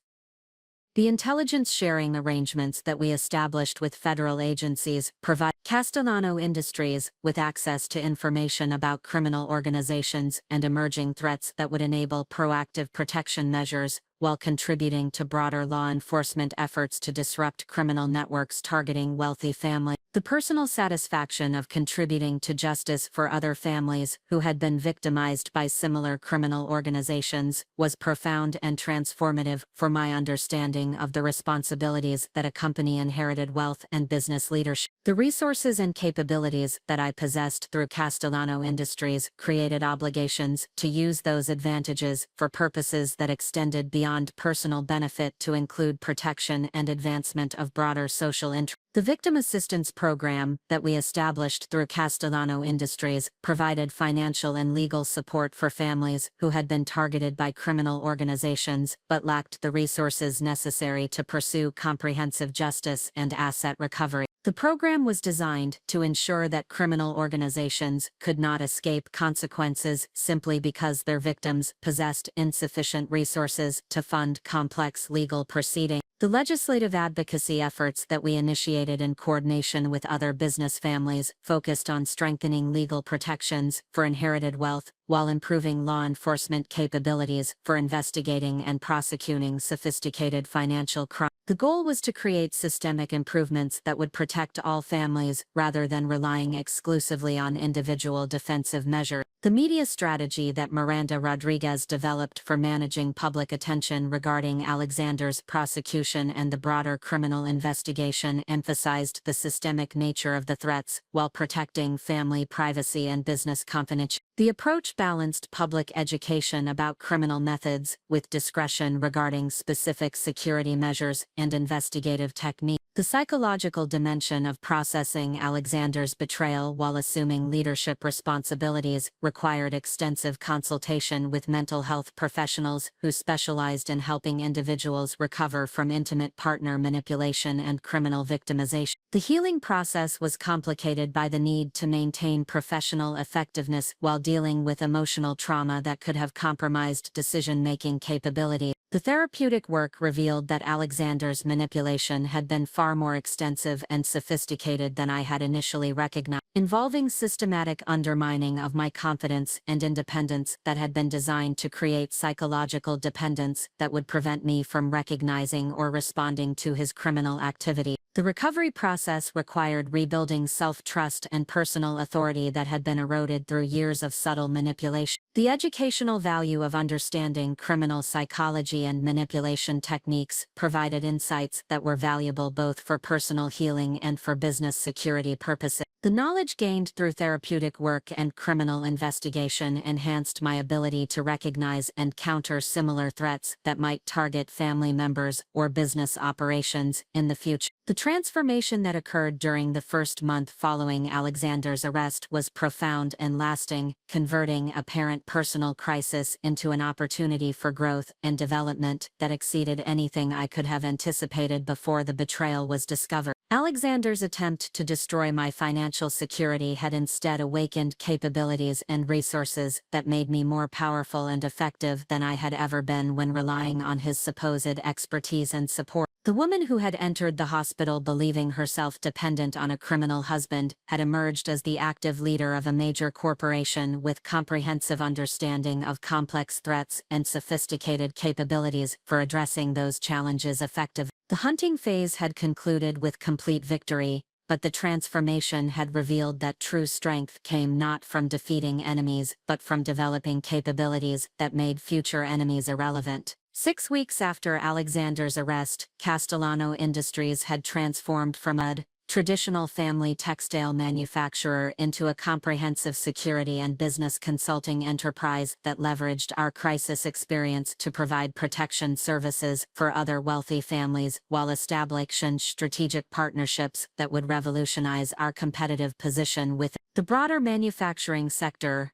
The intelligence sharing arrangements that we established with federal agencies provide Castellano Industries with access to information about criminal organizations and emerging threats that would enable proactive protection measures while contributing to broader law enforcement efforts to disrupt criminal networks targeting wealthy families. The personal satisfaction of contributing to justice for other families who had been victimized by similar criminal organizations was profound and transformative for my understanding of the responsibilities that accompany inherited wealth and business leadership. The resources and capabilities that I possessed through Castellano Industries created obligations to use those advantages for purposes that extended beyond personal benefit to include protection and advancement of broader social interests. The victim assistance program that we established through Castellano Industries provided financial and legal support for families who had been targeted by criminal organizations but lacked the resources necessary to pursue comprehensive justice and asset recovery. The program was designed to ensure that criminal organizations could not escape consequences simply because their victims possessed insufficient resources to fund complex legal proceedings. The legislative advocacy efforts that we initiated in coordination with other business families focused on strengthening legal protections for inherited wealth while improving law enforcement capabilities for investigating and prosecuting sophisticated financial crime. The goal was to create systemic improvements that would protect all families rather than relying exclusively on individual defensive measures. The media strategy that Miranda Rodriguez developed for managing public attention regarding Alexander's prosecution and the broader criminal investigation emphasized the systemic nature of the threats while protecting family privacy and business confidentiality. The approach balanced public education about criminal methods with discretion regarding specific security measures and investigative techniques. The psychological dimension of processing Alexander's betrayal while assuming leadership responsibilities required extensive consultation with mental health professionals who specialized in helping individuals recover from intimate partner manipulation and criminal victimization. The healing process was complicated by the need to maintain professional effectiveness while dealing with emotional trauma that could have compromised decision-making capability. The therapeutic work revealed that Alexander's manipulation had been far more extensive and sophisticated than I had initially recognized, involving systematic undermining of my confidence and independence that had been designed to create psychological dependence that would prevent me from recognizing or responding to his criminal activity. The recovery process required rebuilding self-trust and personal authority that had been eroded through years of subtle manipulation. The educational value of understanding criminal psychology and manipulation techniques provided insights that were valuable both for personal healing and for business security purposes. The knowledge gained through therapeutic work and criminal investigation enhanced my ability to recognize and counter similar threats that might target family members or business operations in the future. The transformation that occurred during the first month following Alexander's arrest was profound and lasting, converting a apparent personal crisis into an opportunity for growth and development that exceeded anything I could have anticipated before the betrayal was discovered. Alexander's attempt to destroy my financial security had instead awakened capabilities and resources that made me more powerful and effective than I had ever been when relying on his supposed expertise and support. The woman who had entered the hospital believing herself dependent on a criminal husband had emerged as the active leader of a major corporation with comprehensive understanding of complex threats and sophisticated capabilities for addressing those challenges effectively. The hunting phase had concluded with complete victory, but the transformation had revealed that true strength came not from defeating enemies but from developing capabilities that made future enemies irrelevant. 6 weeks after Alexander's arrest, Castellano Industries had transformed from a traditional family textile manufacturer into a comprehensive security and business consulting enterprise that leveraged our crisis experience to provide protection services for other wealthy families while establishing strategic partnerships that would revolutionize our competitive position within the broader manufacturing sector.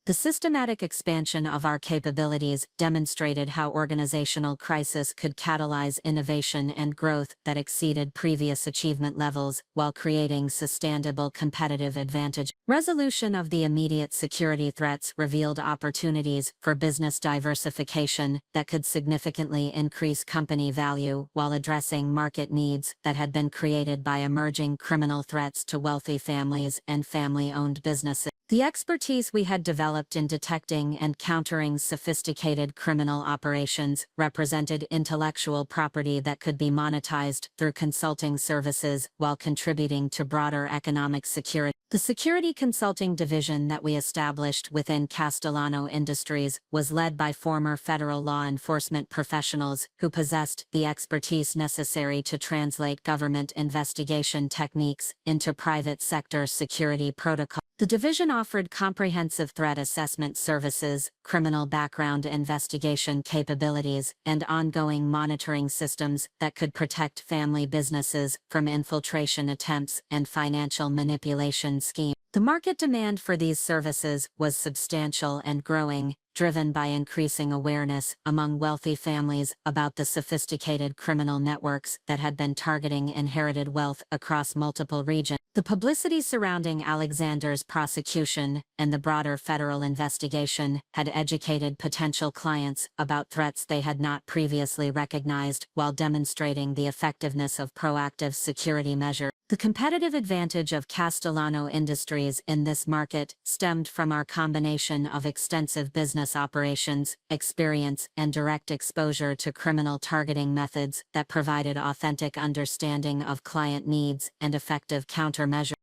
The systematic expansion of our capabilities demonstrated how organizational crisis could catalyze innovation and growth that exceeded previous achievement levels while creating sustainable competitive advantage. Resolution of the immediate security threats revealed opportunities for business diversification that could significantly increase company value while addressing market needs that had been created by emerging criminal threats to wealthy families and family-owned businesses. The expertise we had developed in detecting and countering sophisticated criminal operations represented intellectual property that could be monetized through consulting services while contributing to broader economic security. The security consulting division that we established within Castellano Industries was led by former federal law enforcement professionals who possessed the expertise necessary to translate government investigation techniques into private sector security protocols. The division offered comprehensive threat assessment services, criminal background investigation capabilities, and ongoing monitoring systems that could protect family businesses from infiltration attempts and financial manipulation schemes. The market demand for these services was substantial and growing, driven by increasing awareness among wealthy families about the sophisticated criminal networks that had been targeting inherited wealth across multiple regions. The publicity surrounding Alexander's prosecution and the broader federal investigation had educated potential clients about threats they had not previously recognized while demonstrating the effectiveness of proactive security measures. The competitive advantage of Castellano Industries in this market stemmed from our combination of extensive business operations, experience, and direct exposure to criminal targeting methods that provided authentic understanding of client needs and effective countermeasures.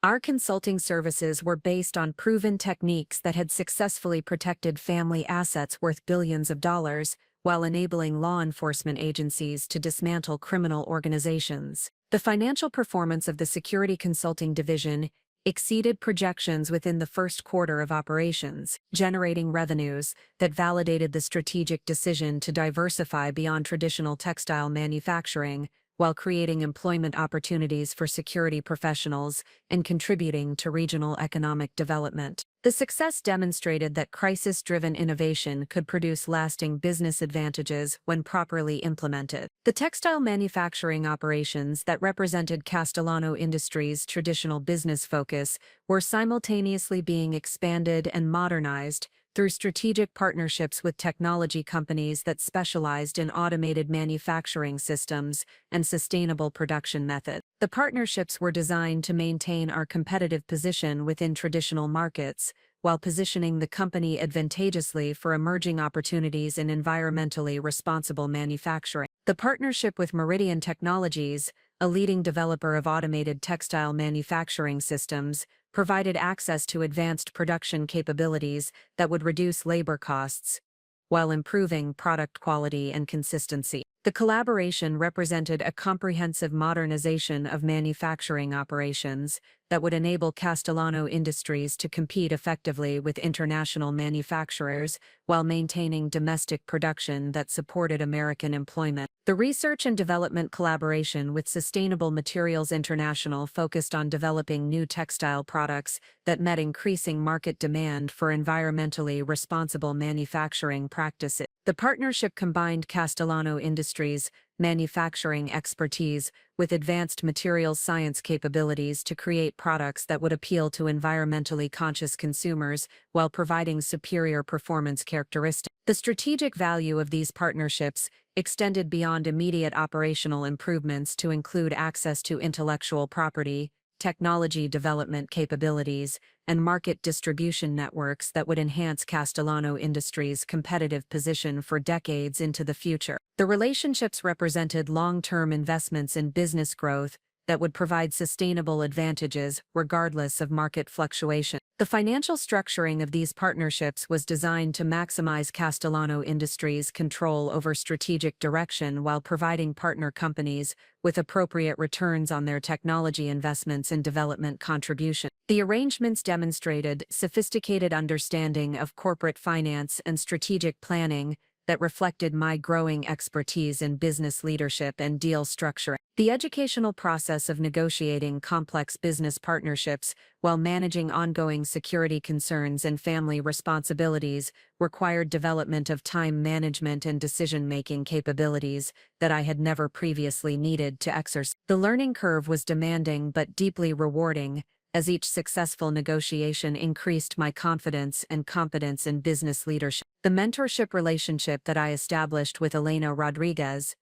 Our consulting services were based on proven techniques that had successfully protected family assets worth billions of dollars, while enabling law enforcement agencies to dismantle criminal organizations. The financial performance of the Security Consulting Division exceeded projections within the first quarter of operations, generating revenues that validated the strategic decision to diversify beyond traditional textile manufacturing, while creating employment opportunities for security professionals and contributing to regional economic development. The success demonstrated that crisis-driven innovation could produce lasting business advantages when properly implemented. The textile manufacturing operations that represented Castellano Industries' traditional business focus were simultaneously being expanded and modernized through strategic partnerships with technology companies that specialized in automated manufacturing systems and sustainable production methods. The partnerships were designed to maintain our competitive position within traditional markets, while positioning the company advantageously for emerging opportunities in environmentally responsible manufacturing. The partnership with Meridian Technologies, a leading developer of automated textile manufacturing systems, provided access to advanced production capabilities that would reduce labor costs while improving product quality and consistency. The collaboration represented a comprehensive modernization of manufacturing operations that would enable Castellano Industries to compete effectively with international manufacturers while maintaining domestic production that supported American employment. The research and development collaboration with Sustainable Materials International focused on developing new textile products that met increasing market demand for environmentally responsible manufacturing practices. The partnership combined Castellano Industries' manufacturing expertise with advanced materials science capabilities to create products that would appeal to environmentally conscious consumers while providing superior performance characteristics. The strategic value of these partnerships extended beyond immediate operational improvements to include access to intellectual property, technology development capabilities, and market distribution networks that would enhance Castellano Industries' competitive position for decades into the future. The relationships represented long-term investments in business growth that would provide sustainable advantages regardless of market fluctuation. The financial structuring of these partnerships was designed to maximize Castellano Industries' control over strategic direction while providing partner companies with appropriate returns on their technology investments and development contribution. The arrangements demonstrated sophisticated understanding of corporate finance and strategic planning that reflected my growing expertise in business leadership and deal structuring. The educational process of negotiating complex business partnerships while managing ongoing security concerns and family responsibilities required development of time management and decision-making capabilities that I had never previously needed to exercise. The learning curve was demanding but deeply rewarding, as each successful negotiation increased my confidence and competence in business leadership. The mentorship relationship that I established with Elena Rodriguez,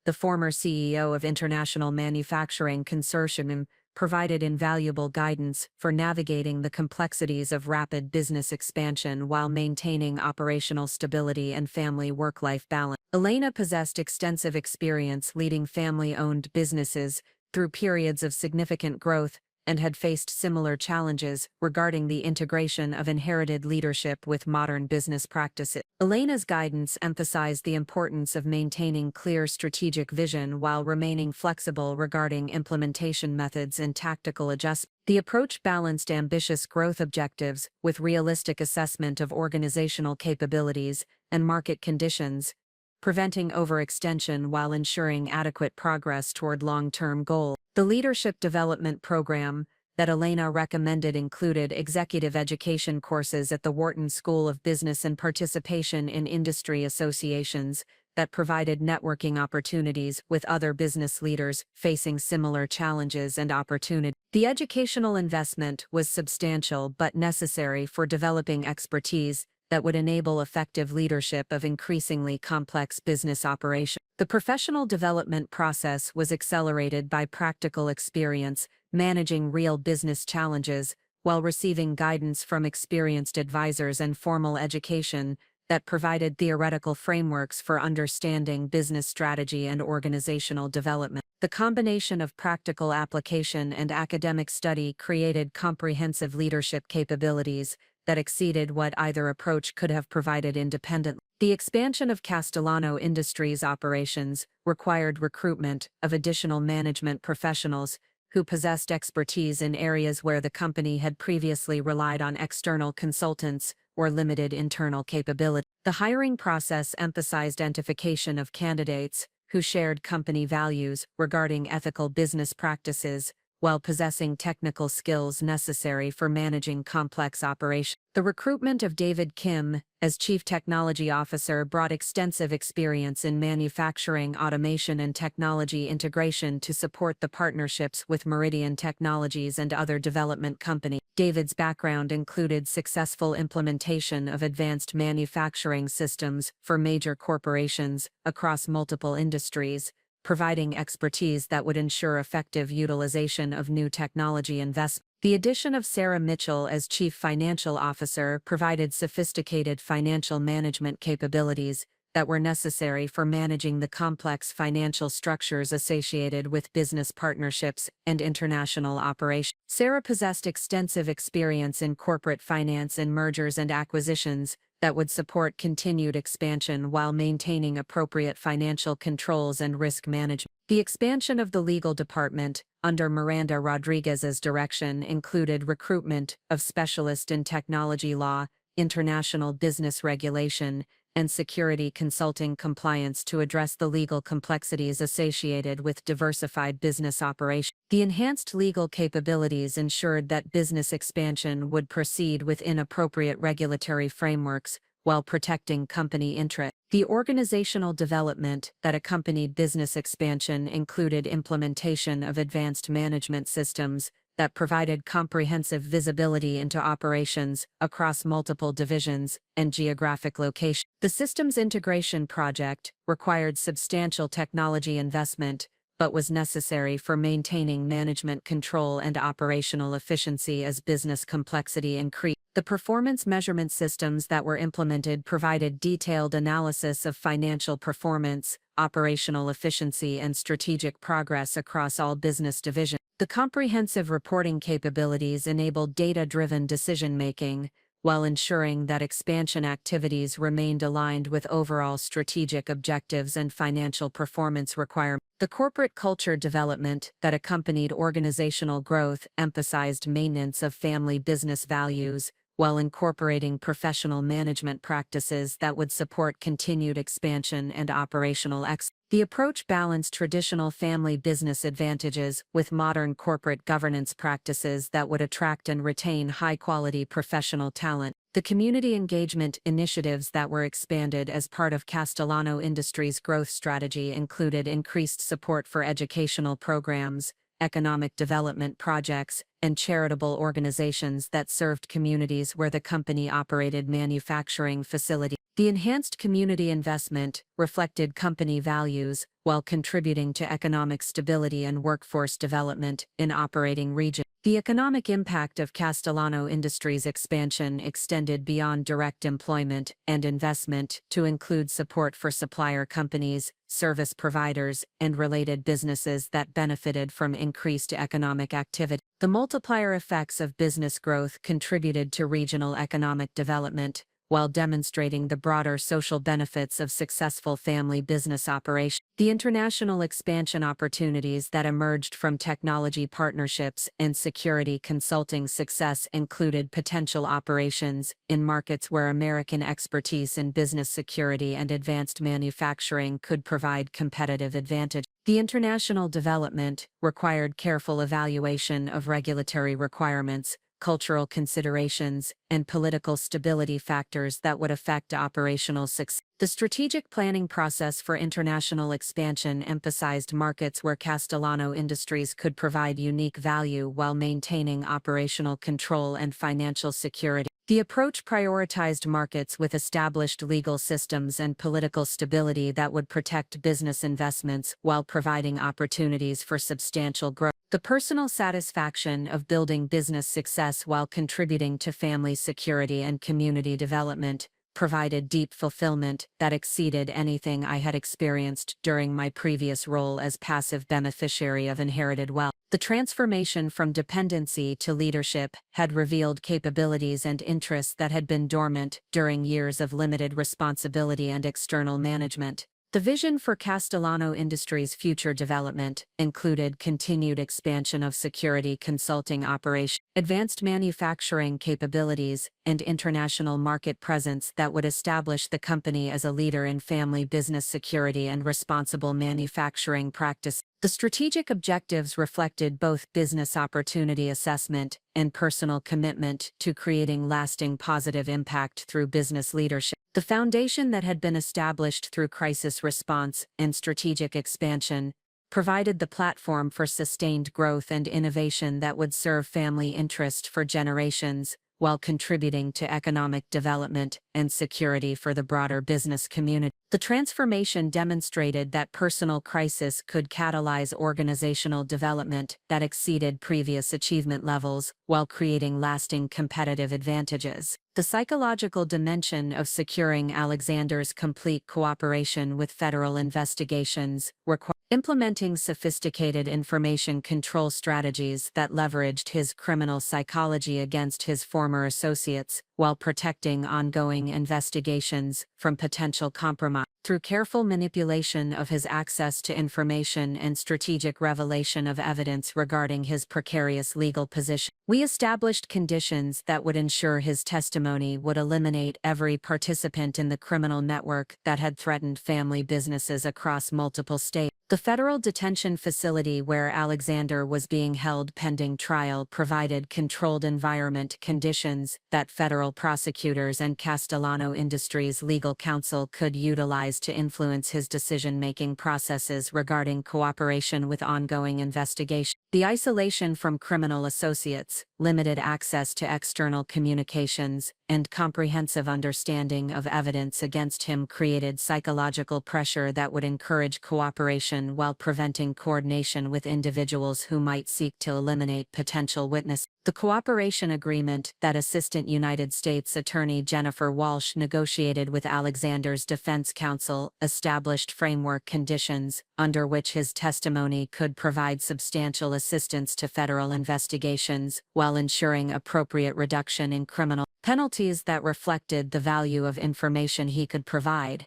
the former CEO of International Manufacturing Consortium, provided invaluable guidance for navigating the complexities of rapid business expansion while maintaining operational stability and family work-life balance. Elena possessed extensive experience leading family-owned businesses through periods of significant growth and had faced similar challenges regarding the integration of inherited leadership with modern business practices. Elena's guidance emphasized the importance of maintaining clear strategic vision while remaining flexible regarding implementation methods and tactical adjustments. The approach balanced ambitious growth objectives with realistic assessment of organizational capabilities and market conditions, preventing overextension while ensuring adequate progress toward long-term goals. The leadership development program that Elena recommended included executive education courses at the Wharton School of Business and participation in industry associations that provided networking opportunities with other business leaders facing similar challenges and opportunities. The educational investment was substantial but necessary for developing expertise that would enable effective leadership of increasingly complex business operations. The professional development process was accelerated by practical experience, managing real business challenges, while receiving guidance from experienced advisors and formal education that provided theoretical frameworks for understanding business strategy and organizational development. The combination of practical application and academic study created comprehensive leadership capabilities that exceeded what either approach could have provided independently. The expansion of Castellano Industries operations required recruitment of additional management professionals who possessed expertise in areas where the company had previously relied on external consultants or limited internal capability. The hiring process emphasized identification of candidates who shared company values regarding ethical business practices, while possessing technical skills necessary for managing complex operations. The recruitment of David Kim as Chief Technology Officer brought extensive experience in manufacturing automation and technology integration to support the partnerships with Meridian Technologies and other development companies. David's background included successful implementation of advanced manufacturing systems for major corporations across multiple industries, providing expertise that would ensure effective utilization of new technology investments. The addition of Sarah Mitchell as Chief Financial Officer provided sophisticated financial management capabilities that were necessary for managing the complex financial structures associated with business partnerships and international operations. Sarah possessed extensive experience in corporate finance and mergers and acquisitions that would support continued expansion while maintaining appropriate financial controls and risk management. The expansion of the legal department, under Miranda Rodriguez's direction, included recruitment of specialists in technology law, international business regulation, and security consulting compliance to address the legal complexities associated with diversified business operations. The enhanced legal capabilities ensured that business expansion would proceed within appropriate regulatory frameworks while protecting company interests. The organizational development that accompanied business expansion included implementation of advanced management systems that provided comprehensive visibility into operations across multiple divisions and geographic locations. The systems integration project required substantial technology investment, but was necessary for maintaining management control and operational efficiency as business complexity increased. The performance measurement systems that were implemented provided detailed analysis of financial performance, operational efficiency, and strategic progress across all business divisions. The comprehensive reporting capabilities enabled data-driven decision-making, while ensuring that expansion activities remained aligned with overall strategic objectives and financial performance requirements. The corporate culture development that accompanied organizational growth emphasized maintenance of family business values, while incorporating professional management practices that would support continued expansion and operational excellence. The approach balanced traditional family business advantages with modern corporate governance practices that would attract and retain high-quality professional talent. The community engagement initiatives that were expanded as part of Castellano Industries' growth strategy included increased support for educational programs, economic development projects, and charitable organizations that served communities where the company operated manufacturing facilities. The enhanced community investment reflected company values while contributing to economic stability and workforce development in operating regions. The economic impact of Castellano Industries' expansion extended beyond direct employment and investment to include support for supplier companies, service providers, and related businesses that benefited from increased economic activity. The multiplier effects of business growth contributed to regional economic development, while demonstrating the broader social benefits of successful family business operations. The international expansion opportunities that emerged from technology partnerships and security consulting success included potential operations in markets where American expertise in business security and advanced manufacturing could provide competitive advantage. The international development required careful evaluation of regulatory requirements, cultural considerations, and political stability factors that would affect operational success. The strategic planning process for international expansion emphasized markets where Castellano Industries could provide unique value while maintaining operational control and financial security. The approach prioritized markets with established legal systems and political stability that would protect business investments while providing opportunities for substantial growth. The personal satisfaction of building business success while contributing to family security and community development provided deep fulfillment that exceeded anything I had experienced during my previous role as passive beneficiary of inherited wealth. The transformation from dependency to leadership had revealed capabilities and interests that had been dormant during years of limited responsibility and external management. The vision for Castellano Industries' future development included continued expansion of security consulting operations, advanced manufacturing capabilities, and international market presence that would establish the company as a leader in family business security and responsible manufacturing practice. The strategic objectives reflected both business opportunity assessment and personal commitment to creating lasting positive impact through business leadership. The foundation that had been established through crisis response and strategic expansion provided the platform for sustained growth and innovation that would serve family interest for generations, while contributing to economic development and security for the broader business community. The transformation demonstrated that personal crisis could catalyze organizational development that exceeded previous achievement levels, while creating lasting competitive advantages. The psychological dimension of securing Alexander's complete cooperation with federal investigations required implementing sophisticated information control strategies that leveraged his criminal psychology against his former associates, while protecting ongoing investigations from potential compromise. Through careful manipulation of his access to information and strategic revelation of evidence regarding his precarious legal position, we established conditions that would ensure his testimony would eliminate every participant in the criminal network that had threatened family businesses across multiple states. The federal detention facility where Alexander was being held pending trial provided controlled environment conditions that federal prosecutors and Castellano Industries legal counsel could utilize to influence his decision-making processes regarding cooperation with ongoing investigation. The isolation from criminal associates, limited access to external communications, and comprehensive understanding of evidence against him created psychological pressure that would encourage cooperation while preventing coordination with individuals who might seek to eliminate potential witnesses. The cooperation agreement that Assistant United States Attorney Jennifer Walsh negotiated with Alexander's defense counsel established framework conditions under which his testimony could provide substantial assistance to federal investigations while ensuring appropriate reduction in criminal penalties that reflected the value of information he could provide.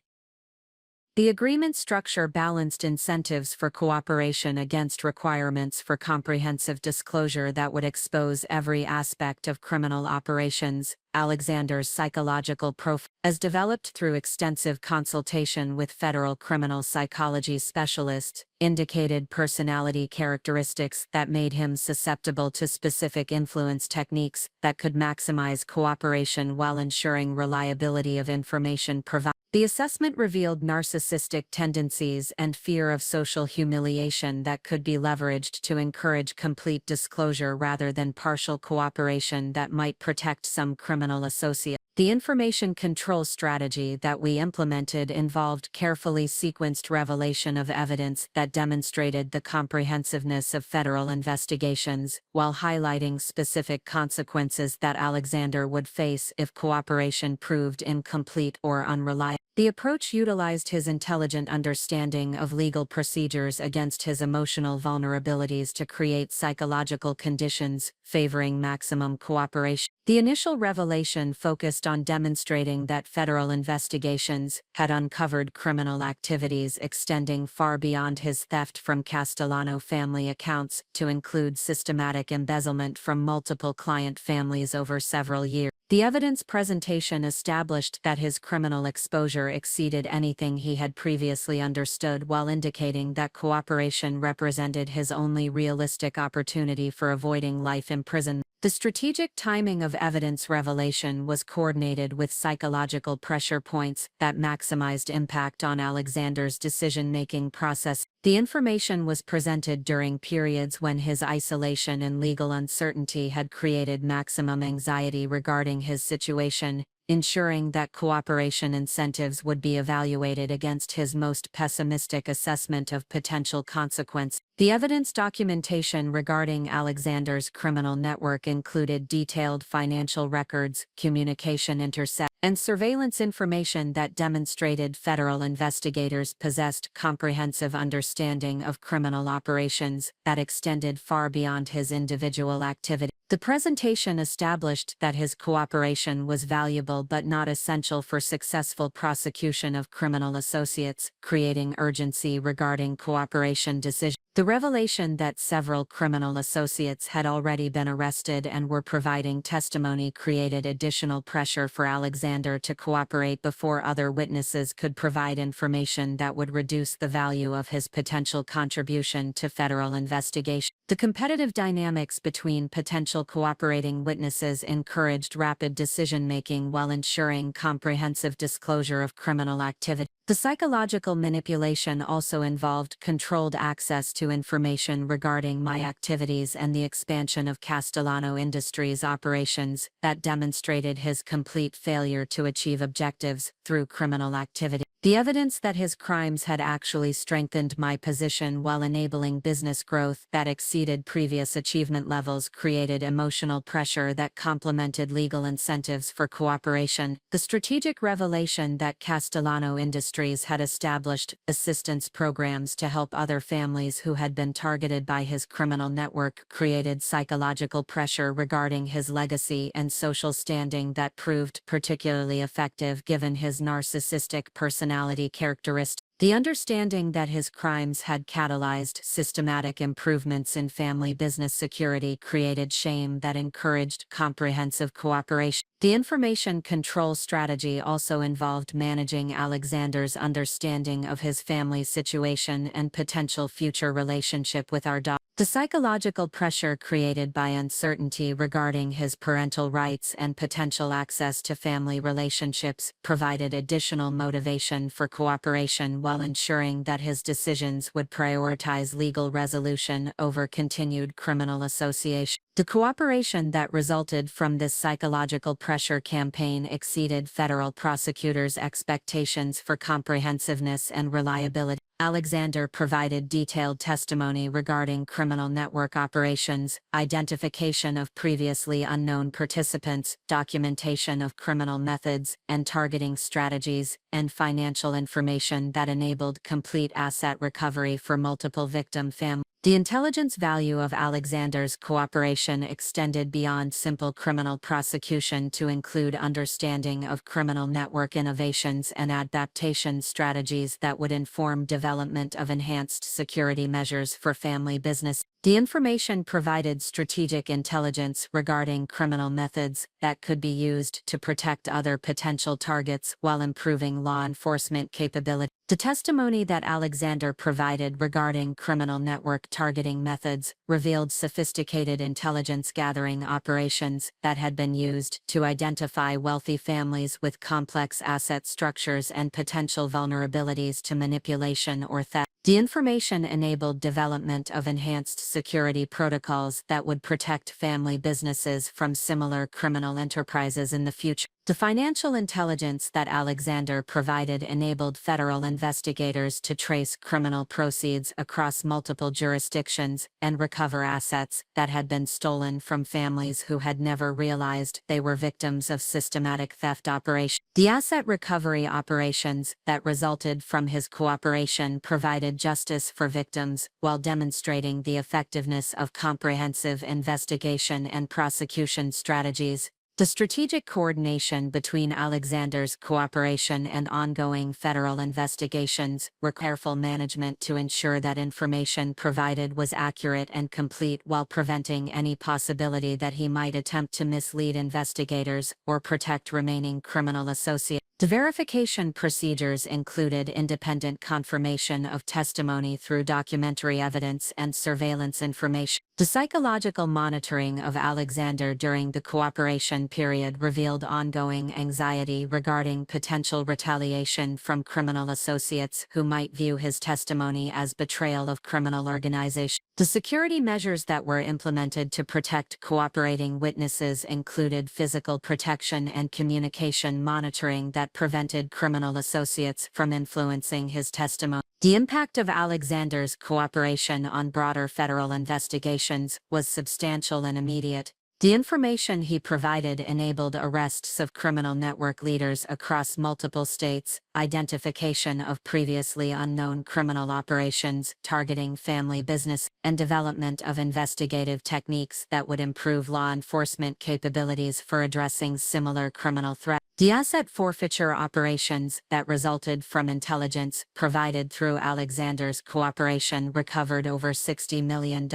The agreement structure balanced incentives for cooperation against requirements for comprehensive disclosure that would expose every aspect of criminal operations. Alexander's psychological profile, as developed through extensive consultation with federal criminal psychology specialists, indicated personality characteristics that made him susceptible to specific influence techniques that could maximize cooperation while ensuring reliability of information provided. The assessment revealed narcissistic tendencies and fear of social humiliation that could be leveraged to encourage complete disclosure rather than partial cooperation that might protect some criminal associates. The information control strategy that we implemented involved carefully sequenced revelation of evidence that demonstrated the comprehensiveness of federal investigations, while highlighting specific consequences that Alexander would face if cooperation proved incomplete or unreliable. The approach utilized his intelligent understanding of legal procedures against his emotional vulnerabilities to create psychological conditions favoring maximum cooperation. The initial revelation focused on demonstrating that federal investigations had uncovered criminal activities extending far beyond his theft from Castellano family accounts to include systematic embezzlement from multiple client families over several years. The evidence presentation established that his criminal exposure exceeded anything he had previously understood, while indicating that cooperation represented his only realistic opportunity for avoiding life imprisonment. The strategic timing of evidence revelation was coordinated with psychological pressure points that maximized impact on Alexander's decision-making process. The information was presented during periods when his isolation and legal uncertainty had created maximum anxiety regarding his situation, ensuring that cooperation incentives would be evaluated against his most pessimistic assessment of potential consequence. The evidence documentation regarding Alexander's criminal network included detailed financial records, communication intercepts, and surveillance information that demonstrated federal investigators possessed comprehensive understanding of criminal operations that extended far beyond his individual activity. The presentation established that his cooperation was valuable but not essential for successful prosecution of criminal associates, creating urgency regarding cooperation decisions. The revelation that several criminal associates had already been arrested and were providing testimony created additional pressure for Alexander to cooperate before other witnesses could provide information that would reduce the value of his potential contribution to federal investigation. The competitive dynamics between potential cooperating witnesses encouraged rapid decision-making while ensuring comprehensive disclosure of criminal activity. The psychological manipulation also involved controlled access to information regarding my activities and the expansion of Castellano Industries' operations that demonstrated his complete failure to achieve objectives through criminal activity. The evidence that his crimes had actually strengthened my position while enabling business growth that exceeded previous achievement levels created emotional pressure that complemented legal incentives for cooperation. The strategic revelation that Castellano Industries had established assistance programs to help other families who had been targeted by his criminal network created psychological pressure regarding his legacy and social standing that proved particularly effective given his narcissistic personality characteristics. The understanding that his crimes had catalyzed systematic improvements in family business security created shame that encouraged comprehensive cooperation. The information control strategy also involved managing Alexander's understanding of his family's situation and potential future relationship with our daughter. The psychological pressure created by uncertainty regarding his parental rights and potential access to family relationships provided additional motivation for cooperation while ensuring that his decisions would prioritize legal resolution over continued criminal association. The cooperation that resulted from this psychological pressure campaign exceeded federal prosecutors' expectations for comprehensiveness and reliability. Alexander provided detailed testimony regarding criminal network operations, identification of previously unknown participants, documentation of criminal methods and targeting strategies, and financial information that enabled complete asset recovery for multiple victim families. The intelligence value of Alexander's cooperation extended beyond simple criminal prosecution to include understanding of criminal network innovations and adaptation strategies that would inform development of enhanced security measures for family business. The information provided strategic intelligence regarding criminal methods that could be used to protect other potential targets while improving law enforcement capability. The testimony that Alexander provided regarding criminal network targeting methods revealed sophisticated intelligence-gathering operations that had been used to identify wealthy families with complex asset structures and potential vulnerabilities to manipulation or theft. The information enabled development of enhanced security protocols that would protect family businesses from similar criminal enterprises in the future. The financial intelligence that Alexander provided enabled federal investigators to trace criminal proceeds across multiple jurisdictions and recover assets that had been stolen from families who had never realized they were victims of systematic theft operations. The asset recovery operations that resulted from his cooperation provided justice for victims while demonstrating the effectiveness of comprehensive investigation and prosecution strategies. The strategic coordination between Alexander's cooperation and ongoing federal investigations required careful management to ensure that information provided was accurate and complete while preventing any possibility that he might attempt to mislead investigators or protect remaining criminal associates. The verification procedures included independent confirmation of testimony through documentary evidence and surveillance information. The psychological monitoring of Alexander during the cooperation period revealed ongoing anxiety regarding potential retaliation from criminal associates who might view his testimony as betrayal of criminal organization. The security measures that were implemented to protect cooperating witnesses included physical protection and communication monitoring that prevented criminal associates from influencing his testimony. The impact of Alexander's cooperation on broader federal investigations was substantial and immediate. The information he provided enabled arrests of criminal network leaders across multiple states, identification of previously unknown criminal operations targeting family business, and development of investigative techniques that would improve law enforcement capabilities for addressing similar criminal threats. The asset forfeiture operations that resulted from intelligence provided through Alexander's cooperation recovered over $60 million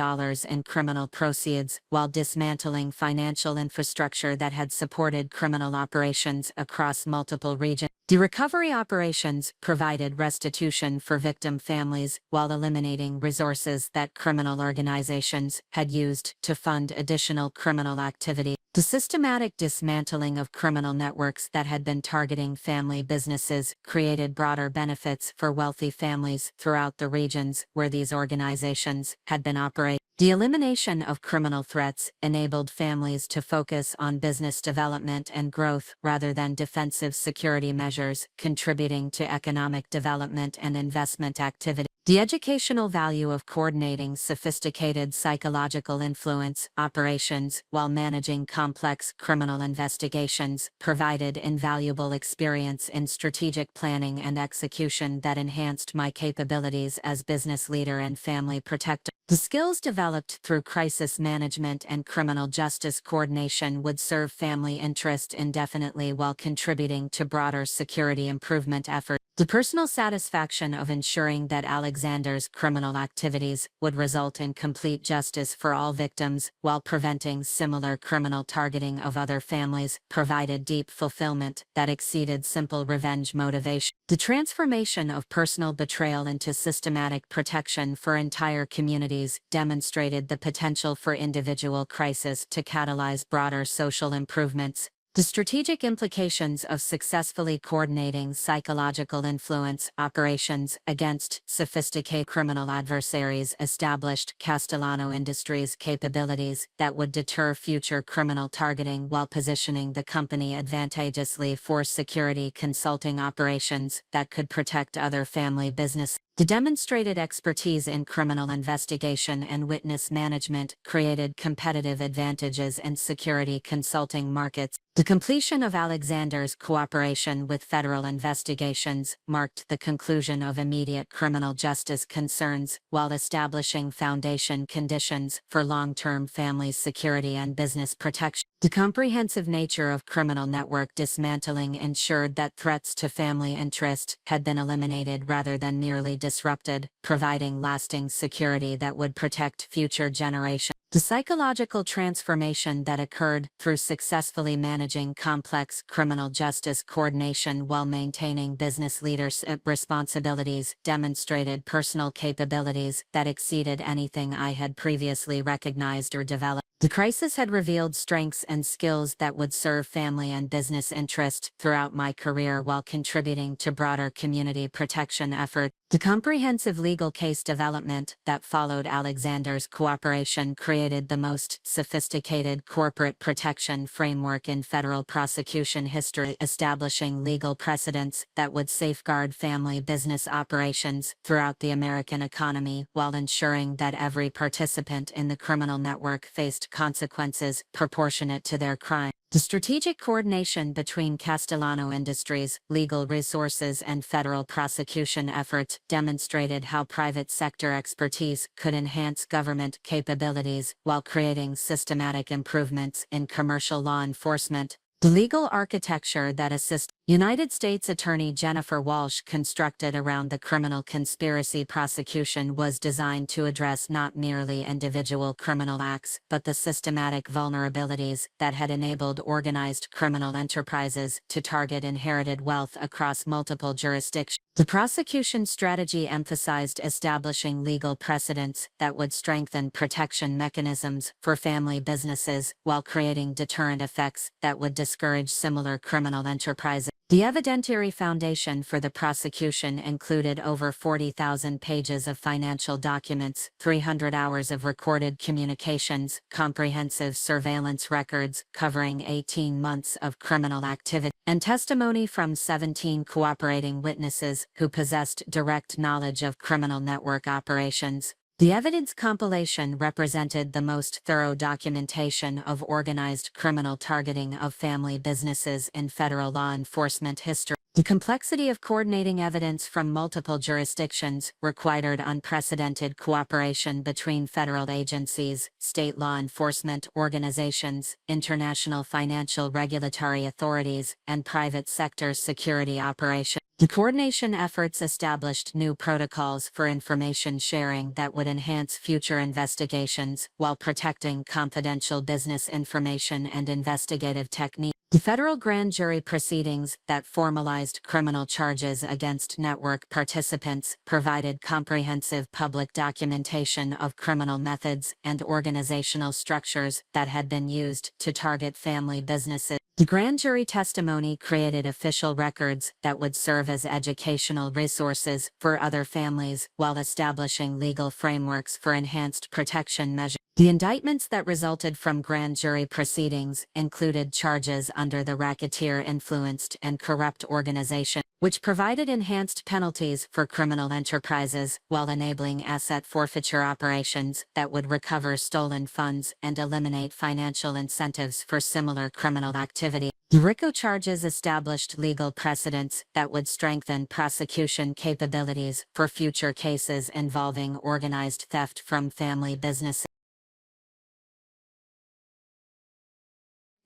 in criminal proceeds while dismantling financial infrastructure that had supported criminal operations across multiple regions. The recovery operations provided restitution for victim families while eliminating resources that criminal organizations had used to fund additional criminal activity. The systematic dismantling of criminal networks that had been targeting family businesses created broader benefits for wealthy families throughout the regions where these organizations had been operating. The elimination of criminal threats enabled families to focus on business development and growth rather than defensive security measures, contributing to economic development and investment activity. The educational value of coordinating sophisticated psychological influence operations while managing complex criminal investigations provided invaluable experience in strategic planning and execution that enhanced my capabilities as business leader and family protector. The skills developed through crisis management and criminal justice coordination would serve family interest indefinitely while contributing to broader security improvement efforts. The personal satisfaction of ensuring that Alexander's criminal activities would result in complete justice for all victims while preventing similar criminal targeting of other families provided deep fulfillment that exceeded simple revenge motivation. The transformation of personal betrayal into systematic protection for entire communities demonstrated the potential for individual crisis to catalyze broader social improvements. The strategic implications of successfully coordinating psychological influence operations against sophisticated criminal adversaries established Castellano Industries' capabilities that would deter future criminal targeting while positioning the company advantageously for security consulting operations that could protect other family businesses. The demonstrated expertise in criminal investigation and witness management created competitive advantages in security consulting markets. The completion of Alexander's cooperation with federal investigations marked the conclusion of immediate criminal justice concerns while establishing foundation conditions for long-term family security and business protection. The comprehensive nature of criminal network dismantling ensured that threats to family interest had been eliminated rather than merely disrupted, providing lasting security that would protect future generations. The psychological transformation that occurred through successfully managing complex criminal justice coordination while maintaining business leadership responsibilities demonstrated personal capabilities that exceeded anything I had previously recognized or developed. The crisis had revealed strengths and skills that would serve family and business interest throughout my career while contributing to broader community protection efforts. The comprehensive legal case development that followed Alexander's cooperation created the most sophisticated corporate protection framework in federal prosecution history, establishing legal precedents that would safeguard family business operations throughout the American economy while ensuring that every participant in the criminal network faced consequences proportionate to their crime. The strategic coordination between Castellano Industries, legal resources and federal prosecution efforts demonstrated how private sector expertise could enhance government capabilities while creating systematic improvements in commercial law enforcement. The legal architecture that assists United States Attorney Jennifer Walsh constructed around the criminal conspiracy prosecution was designed to address not merely individual criminal acts but the systematic vulnerabilities that had enabled organized criminal enterprises to target inherited wealth across multiple jurisdictions. The prosecution strategy emphasized establishing legal precedents that would strengthen protection mechanisms for family businesses while creating deterrent effects that would discourage similar criminal enterprises. The evidentiary foundation for the prosecution included over 40,000 pages of financial documents, 300 hours of recorded communications, comprehensive surveillance records covering 18 months of criminal activity, and testimony from 17 cooperating witnesses who possessed direct knowledge of criminal network operations. The evidence compilation represented the most thorough documentation of organized criminal targeting of family businesses in federal law enforcement history. The complexity of coordinating evidence from multiple jurisdictions required unprecedented cooperation between federal agencies, state law enforcement organizations, international financial regulatory authorities, and private sector security operations. The coordination efforts established new protocols for information sharing that would enhance future investigations while protecting confidential business information and investigative techniques. The federal grand jury proceedings that formalized criminal charges against network participants provided comprehensive public documentation of criminal methods and organizational structures that had been used to target family businesses. The grand jury testimony created official records that would serve as educational resources for other families while establishing legal frameworks for enhanced protection measures. The indictments that resulted from grand jury proceedings included charges under the Racketeer-Influenced and Corrupt Organization, which provided enhanced penalties for criminal enterprises while enabling asset forfeiture operations that would recover stolen funds and eliminate financial incentives for similar criminal activity. The RICO charges established legal precedents that would strengthen prosecution capabilities for future cases involving organized theft from family businesses.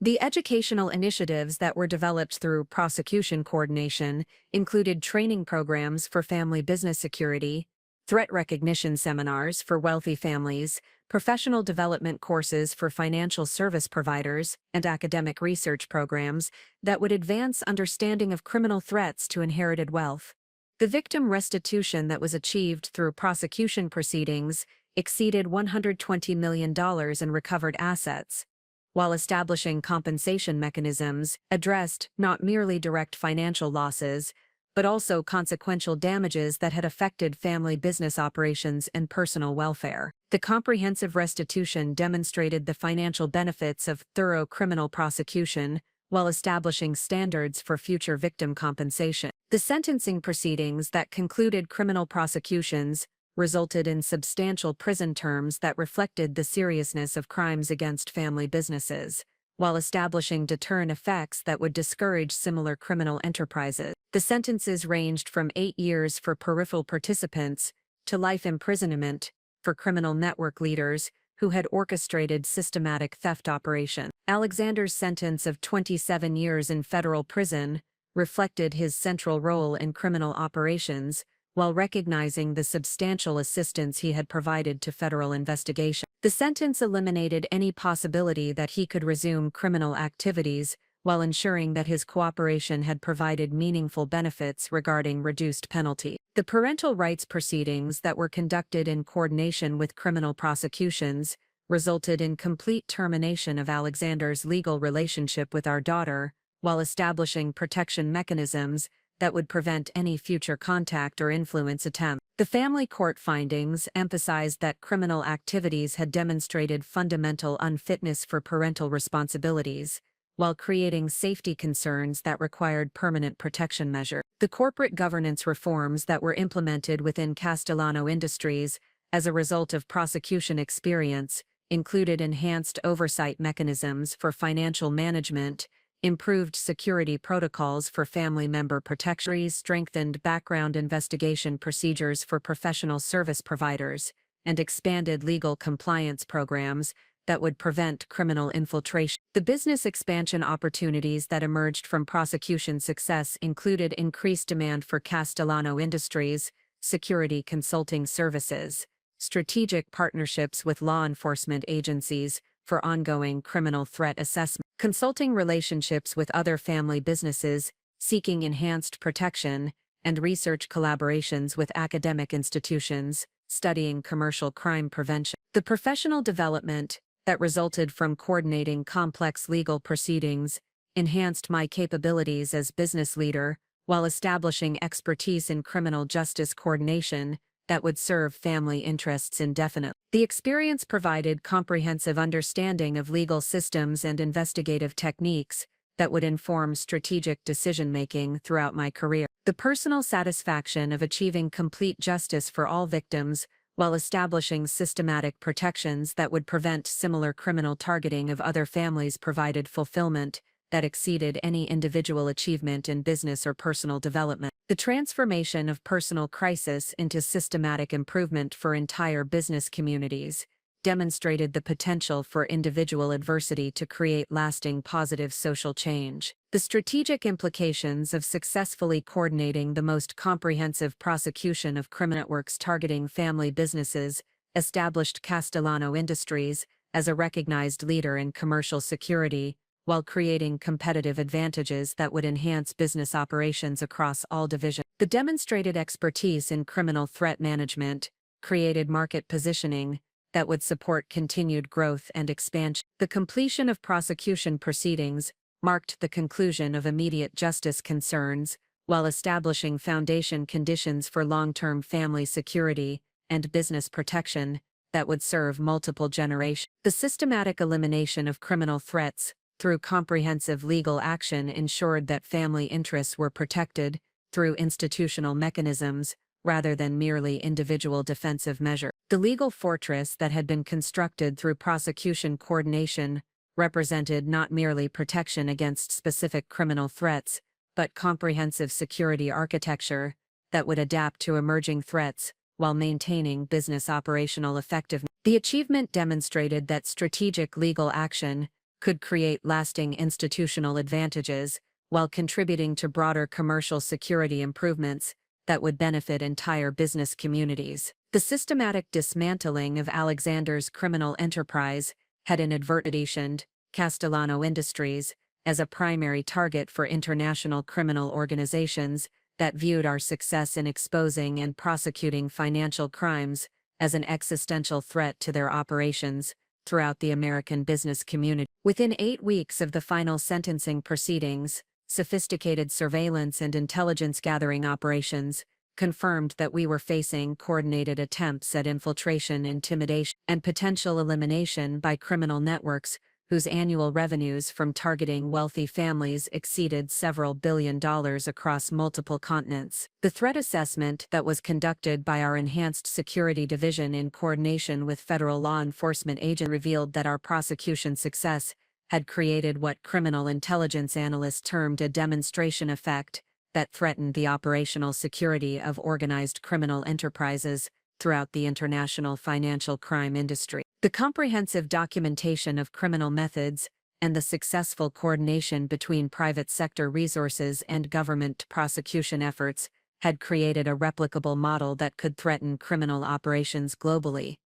The educational initiatives that were developed through prosecution coordination included training programs for family business security, threat recognition seminars for wealthy families, professional development courses for financial service providers, and academic research programs that would advance understanding of criminal threats to inherited wealth. The victim restitution that was achieved through prosecution proceedings exceeded $120 million in recovered assets, while establishing compensation mechanisms addressed not merely direct financial losses, but also consequential damages that had affected family business operations and personal welfare. The comprehensive restitution demonstrated the financial benefits of thorough criminal prosecution while establishing standards for future victim compensation. The sentencing proceedings that concluded criminal prosecutions resulted in substantial prison terms that reflected the seriousness of crimes against family businesses, while establishing deterrent effects that would discourage similar criminal enterprises. The sentences ranged from 8 years for peripheral participants to life imprisonment for criminal network leaders who had orchestrated systematic theft operations. Alexander's sentence of 27 years in federal prison reflected his central role in criminal operations, while recognizing the substantial assistance he had provided to federal investigation. The sentence eliminated any possibility that he could resume criminal activities, while ensuring that his cooperation had provided meaningful benefits regarding reduced penalty. The parental rights proceedings that were conducted in coordination with criminal prosecutions resulted in complete termination of Alexander's legal relationship with our daughter, while establishing protection mechanisms that would prevent any future contact or influence attempt. The family court findings emphasized that criminal activities had demonstrated fundamental unfitness for parental responsibilities, while creating safety concerns that required permanent protection measures. The corporate governance reforms that were implemented within Castellano Industries as a result of prosecution experience included enhanced oversight mechanisms for financial management, improved security protocols for family member protection, strengthened background investigation procedures for professional service providers, and expanded legal compliance programs that would prevent criminal infiltration. The business expansion opportunities that emerged from prosecution success included increased demand for Castellano Industries, security consulting services, strategic partnerships with law enforcement agencies for ongoing criminal threat assessment, consulting relationships with other family businesses seeking enhanced protection, and research collaborations with academic institutions studying commercial crime prevention. The professional development that resulted from coordinating complex legal proceedings enhanced my capabilities as business leader while establishing expertise in criminal justice coordination that would serve family interests indefinitely. The experience provided comprehensive understanding of legal systems and investigative techniques that would inform strategic decision-making throughout my career. The personal satisfaction of achieving complete justice for all victims while establishing systematic protections that would prevent similar criminal targeting of other families provided fulfillment that exceeded any individual achievement in business or personal development. The transformation of personal crisis into systematic improvement for entire business communities demonstrated the potential for individual adversity to create lasting positive social change. The strategic implications of successfully coordinating the most comprehensive prosecution of criminal networks targeting family businesses established Castellano Industries as a recognized leader in commercial security, while creating competitive advantages that would enhance business operations across all divisions. The demonstrated expertise in criminal threat management created market positioning that would support continued growth and expansion. The completion of prosecution proceedings marked the conclusion of immediate justice concerns, while establishing foundation conditions for long-term family security and business protection that would serve multiple generations. The systematic elimination of criminal threats through comprehensive legal action ensured that family interests were protected through institutional mechanisms rather than merely individual defensive measures. The legal fortress that had been constructed through prosecution coordination represented not merely protection against specific criminal threats, but comprehensive security architecture that would adapt to emerging threats while maintaining business operational effectiveness. The achievement demonstrated that strategic legal action could create lasting institutional advantages while contributing to broader commercial security improvements that would benefit entire business communities. The systematic dismantling of Alexander's criminal enterprise had inadvertently positioned Castellano Industries as a primary target for international criminal organizations that viewed our success in exposing and prosecuting financial crimes as an existential threat to their operations throughout the American business community. Within 8 weeks of the final sentencing proceedings, sophisticated surveillance and intelligence gathering operations confirmed that we were facing coordinated attempts at infiltration, intimidation, and potential elimination by criminal networks whose annual revenues from targeting wealthy families exceeded several $billion across multiple continents. The threat assessment that was conducted by our Enhanced Security Division in coordination with federal law enforcement agents revealed that our prosecution success had created what criminal intelligence analysts termed a demonstration effect that threatened the operational security of organized criminal enterprises throughout the international financial crime industry. The comprehensive documentation of criminal methods and the successful coordination between private sector resources and government prosecution efforts had created a replicable model that could threaten criminal operations globally.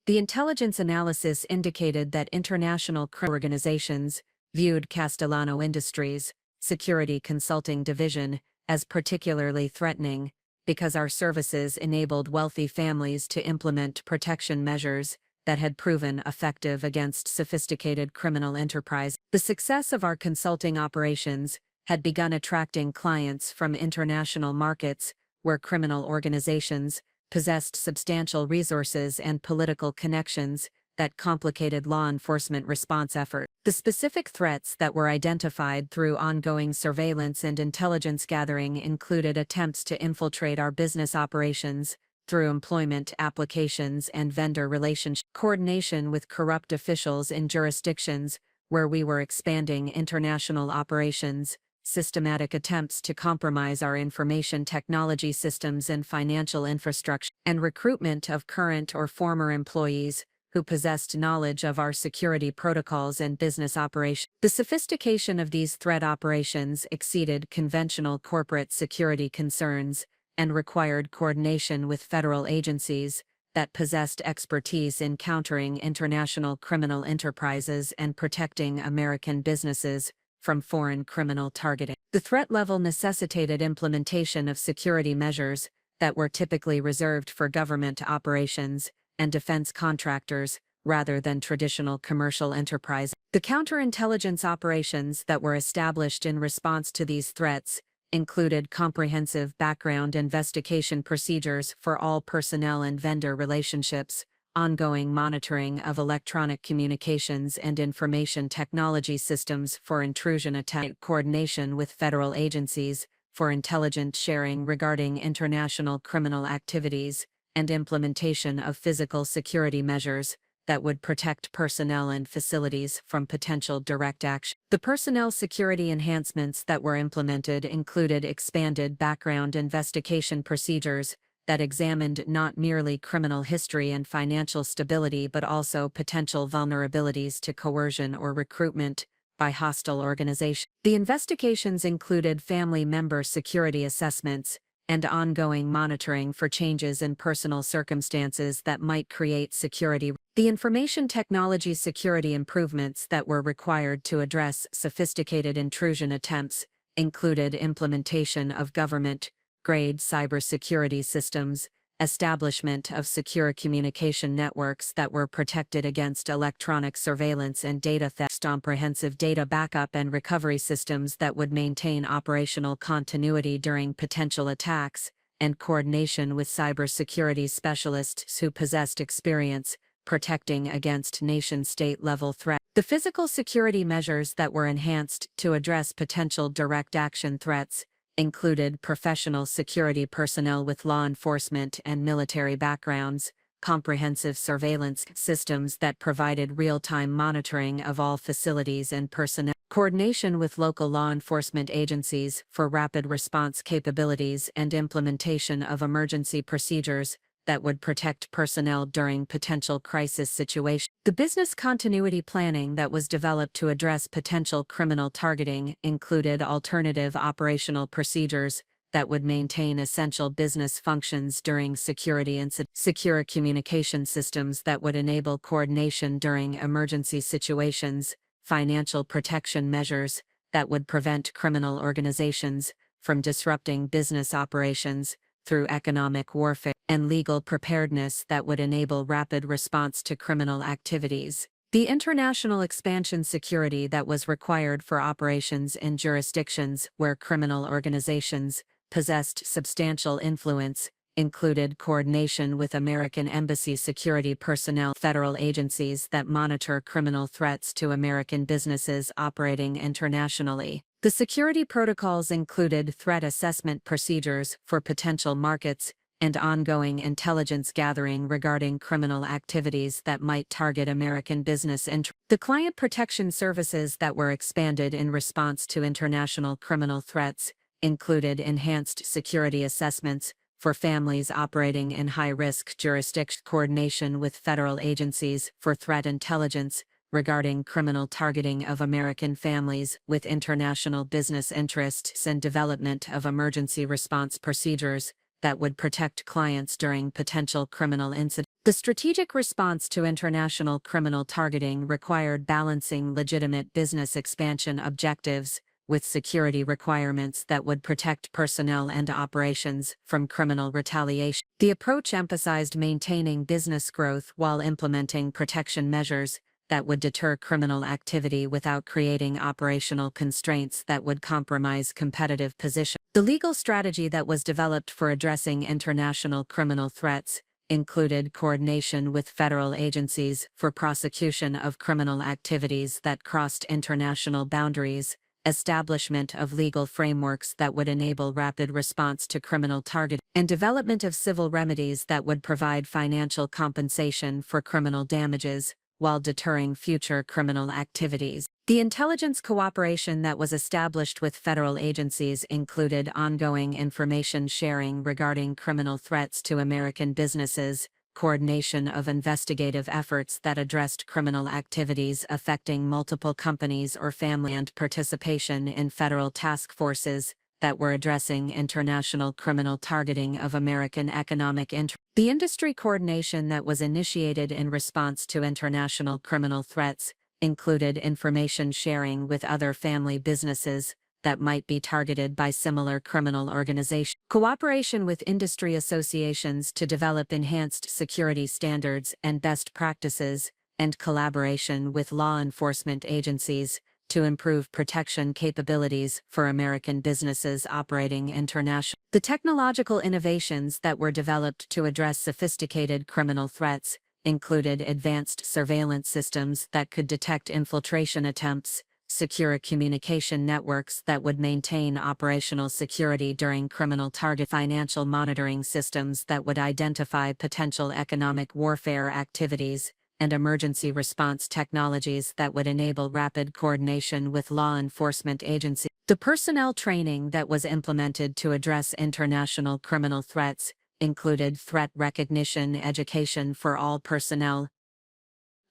The intelligence analysis indicated that international criminal organizations viewed Castellano Industries' Security Consulting Division as particularly threatening because our services enabled wealthy families to implement protection measures that had proven effective against sophisticated criminal enterprise. The success of our consulting operations had begun attracting clients from international markets where criminal organizations possessed substantial resources and political connections that complicated law enforcement response efforts. The specific threats that were identified through ongoing surveillance and intelligence gathering included attempts to infiltrate our business operations through employment applications and vendor relationship coordination with corrupt officials in jurisdictions where we were expanding international operations, systematic attempts to compromise our information technology systems and financial infrastructure, and recruitment of current or former employees who possessed knowledge of our security protocols and business operations. The sophistication of these threat operations exceeded conventional corporate security concerns and required coordination with federal agencies that possessed expertise in countering international criminal enterprises and protecting American businesses from foreign criminal targeting. The threat level necessitated implementation of security measures that were typically reserved for government operations and defense contractors rather than traditional commercial enterprise. The counterintelligence operations that were established in response to these threats included comprehensive background investigation procedures for all personnel and vendor relationships, ongoing monitoring of electronic communications and information technology systems for intrusion attack, coordination with federal agencies for intelligence sharing regarding international criminal activities, and implementation of physical security measures that would protect personnel and facilities from potential direct action. The personnel security enhancements that were implemented included expanded background investigation procedures that examined not merely criminal history and financial stability but also potential vulnerabilities to coercion or recruitment by hostile organizations. The investigations included family member security assessments and ongoing monitoring for changes in personal circumstances that might create security. The information technology security improvements that were required to address sophisticated intrusion attempts included implementation of government-grade cybersecurity systems, establishment of secure communication networks that were protected against electronic surveillance and data theft, comprehensive data backup and recovery systems that would maintain operational continuity during potential attacks, and coordination with cybersecurity specialists who possessed experience protecting against nation-state level threats. The physical security measures that were enhanced to address potential direct action threats included professional security personnel with law enforcement and military backgrounds, comprehensive surveillance systems that provided real-time monitoring of all facilities and personnel, coordination with local law enforcement agencies for rapid response capabilities and implementation of emergency procedures that would protect personnel during potential crisis situations. The business continuity planning that was developed to address potential criminal targeting included alternative operational procedures that would maintain essential business functions during security incidents, secure communication systems that would enable coordination during emergency situations, financial protection measures that would prevent criminal organizations from disrupting business operations through economic warfare, and legal preparedness that would enable rapid response to criminal activities. The international expansion security that was required for operations in jurisdictions where criminal organizations possessed substantial influence included coordination with American embassy security personnel, federal agencies that monitor criminal threats to American businesses operating internationally. The security protocols included threat assessment procedures for potential markets and ongoing intelligence gathering regarding criminal activities that might target American business interests. The client protection services that were expanded in response to international criminal threats included enhanced security assessments for families operating in high-risk jurisdictions, coordination with federal agencies for threat intelligence regarding criminal targeting of American families with international business interests, and development of emergency response procedures that would protect clients during potential criminal incidents. The strategic response to international criminal targeting required balancing legitimate business expansion objectives with security requirements that would protect personnel and operations from criminal retaliation. The approach emphasized maintaining business growth while implementing protection measures that would deter criminal activity without creating operational constraints that would compromise competitive position. The legal strategy that was developed for addressing international criminal threats included coordination with federal agencies for prosecution of criminal activities that crossed international boundaries, establishment of legal frameworks that would enable rapid response to criminal targeting, and development of civil remedies that would provide financial compensation for criminal damages while deterring future criminal activities. The intelligence cooperation that was established with federal agencies included ongoing information sharing regarding criminal threats to American businesses, coordination of investigative efforts that addressed criminal activities affecting multiple companies or family, and participation in federal task forces that were addressing international criminal targeting of American economic interests. The industry coordination that was initiated in response to international criminal threats included information sharing with other family businesses that might be targeted by similar criminal organizations, cooperation with industry associations to develop enhanced security standards and best practices, and collaboration with law enforcement agencies to improve protection capabilities for American businesses operating internationally. The technological innovations that were developed to address sophisticated criminal threats included advanced surveillance systems that could detect infiltration attempts, secure communication networks that would maintain operational security during criminal target, financial monitoring systems that would identify potential economic warfare activities, and emergency response technologies that would enable rapid coordination with law enforcement agencies. The personnel training that was implemented to address international criminal threats included threat recognition education for all personnel,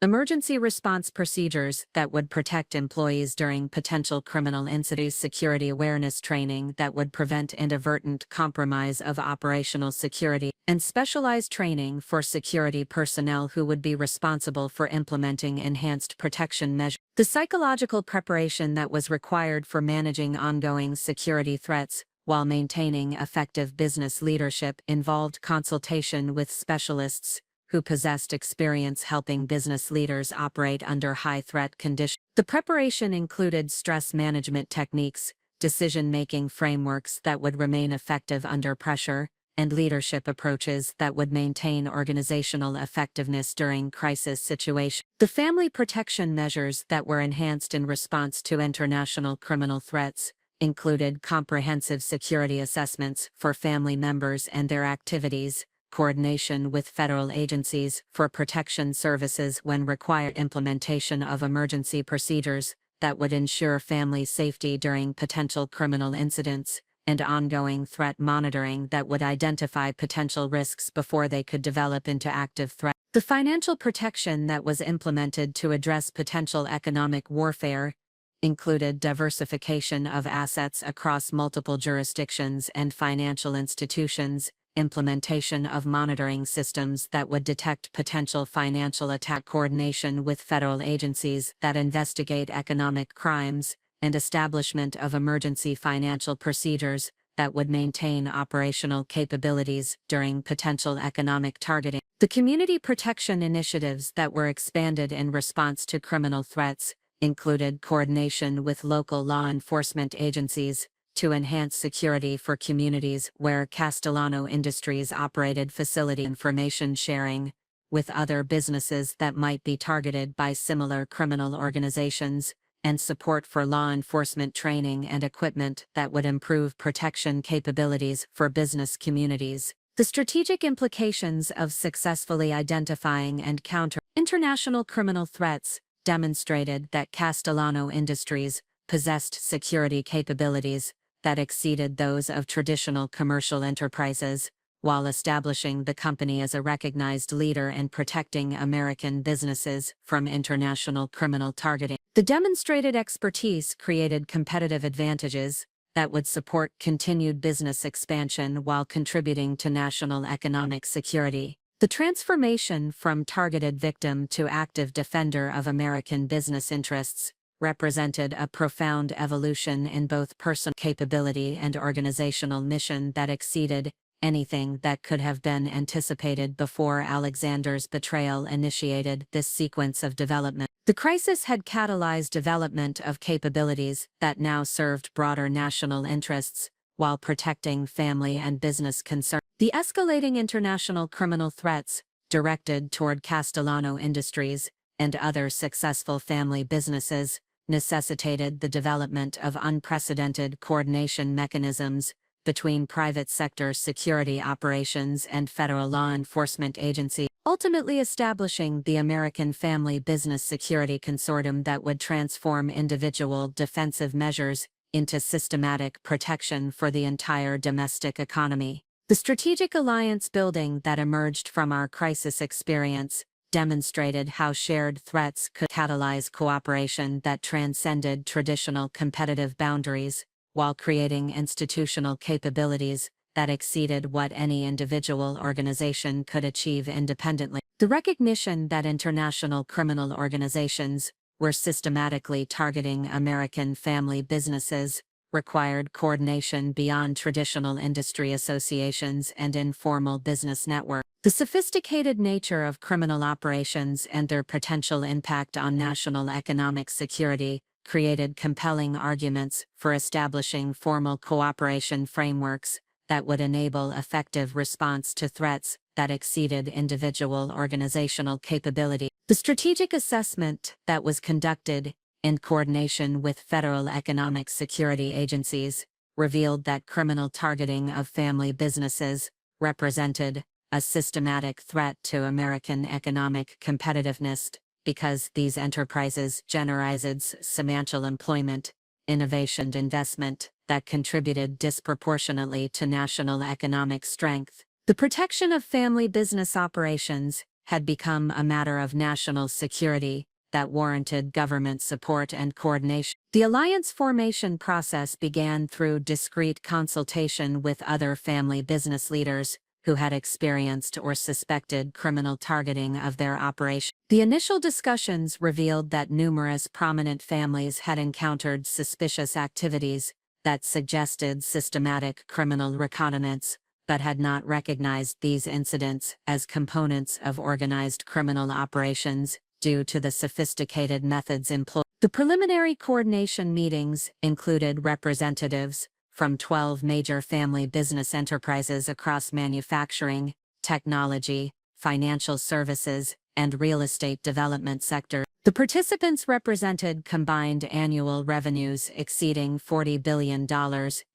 Emergency response procedures that would protect employees during potential criminal incidents, security awareness training that would prevent inadvertent compromise of operational security, and specialized training for security personnel who would be responsible for implementing enhanced protection measures. The psychological preparation that was required for managing ongoing security threats while maintaining effective business leadership involved consultation with specialists who possessed experience helping business leaders operate under high-threat conditions. The preparation included stress management techniques, decision-making frameworks that would remain effective under pressure, and leadership approaches that would maintain organizational effectiveness during crisis situations. The family protection measures that were enhanced in response to international criminal threats included comprehensive security assessments for family members and their activities, coordination with federal agencies for protection services when required, implementation of emergency procedures that would ensure family safety during potential criminal incidents, and ongoing threat monitoring that would identify potential risks before they could develop into active threats. The financial protection that was implemented to address potential economic warfare included diversification of assets across multiple jurisdictions and financial institutions, implementation of monitoring systems that would detect potential financial attack, coordination with federal agencies that investigate economic crimes, and establishment of emergency financial procedures that would maintain operational capabilities during potential economic targeting. The community protection initiatives that were expanded in response to criminal threats included coordination with local law enforcement agencies to enhance security for communities where Castellano Industries operated, facility information sharing with other businesses that might be targeted by similar criminal organizations, and support for law enforcement training and equipment that would improve protection capabilities for business communities. The strategic implications of successfully identifying and countering international criminal threats demonstrated that Castellano Industries possessed security capabilities that exceeded those of traditional commercial enterprises, while establishing the company as a recognized leader in protecting American businesses from international criminal targeting. The demonstrated expertise created competitive advantages that would support continued business expansion while contributing to national economic security. The transformation from targeted victim to active defender of American business interests represented a profound evolution in both personal capability and organizational mission that exceeded anything that could have been anticipated before Alexander's betrayal initiated this sequence of development. The crisis had catalyzed development of capabilities that now served broader national interests while protecting family and business concerns. The escalating international criminal threats directed toward Castellano Industries and other successful family businesses necessitated the development of unprecedented coordination mechanisms between private sector security operations and federal law enforcement agencies, ultimately establishing the American Family Business Security Consortium that would transform individual defensive measures into systematic protection for the entire domestic economy. The strategic alliance building that emerged from our crisis experience demonstrated how shared threats could catalyze cooperation that transcended traditional competitive boundaries, while creating institutional capabilities that exceeded what any individual organization could achieve independently. The recognition that international criminal organizations were systematically targeting American family businesses required coordination beyond traditional industry associations and informal business networks. The sophisticated nature of criminal operations and their potential impact on national economic security created compelling arguments for establishing formal cooperation frameworks that would enable effective response to threats that exceeded individual organizational capability. The strategic assessment that was conducted in coordination with federal economic security agencies revealed that criminal targeting of family businesses represented a systematic threat to American economic competitiveness because these enterprises generated substantial employment, innovation, and investment that contributed disproportionately to national economic strength. The protection of family business operations had become a matter of national security that warranted government support and coordination. The alliance formation process began through discreet consultation with other family business leaders who had experienced or suspected criminal targeting of their operation. The initial discussions revealed that numerous prominent families had encountered suspicious activities that suggested systematic criminal reconnaissance, but had not recognized these incidents as components of organized criminal operations due to the sophisticated methods employed. The preliminary coordination meetings included representatives from 12 major family business enterprises across manufacturing, technology, financial services, and real estate development sectors. The participants represented combined annual revenues exceeding $40 billion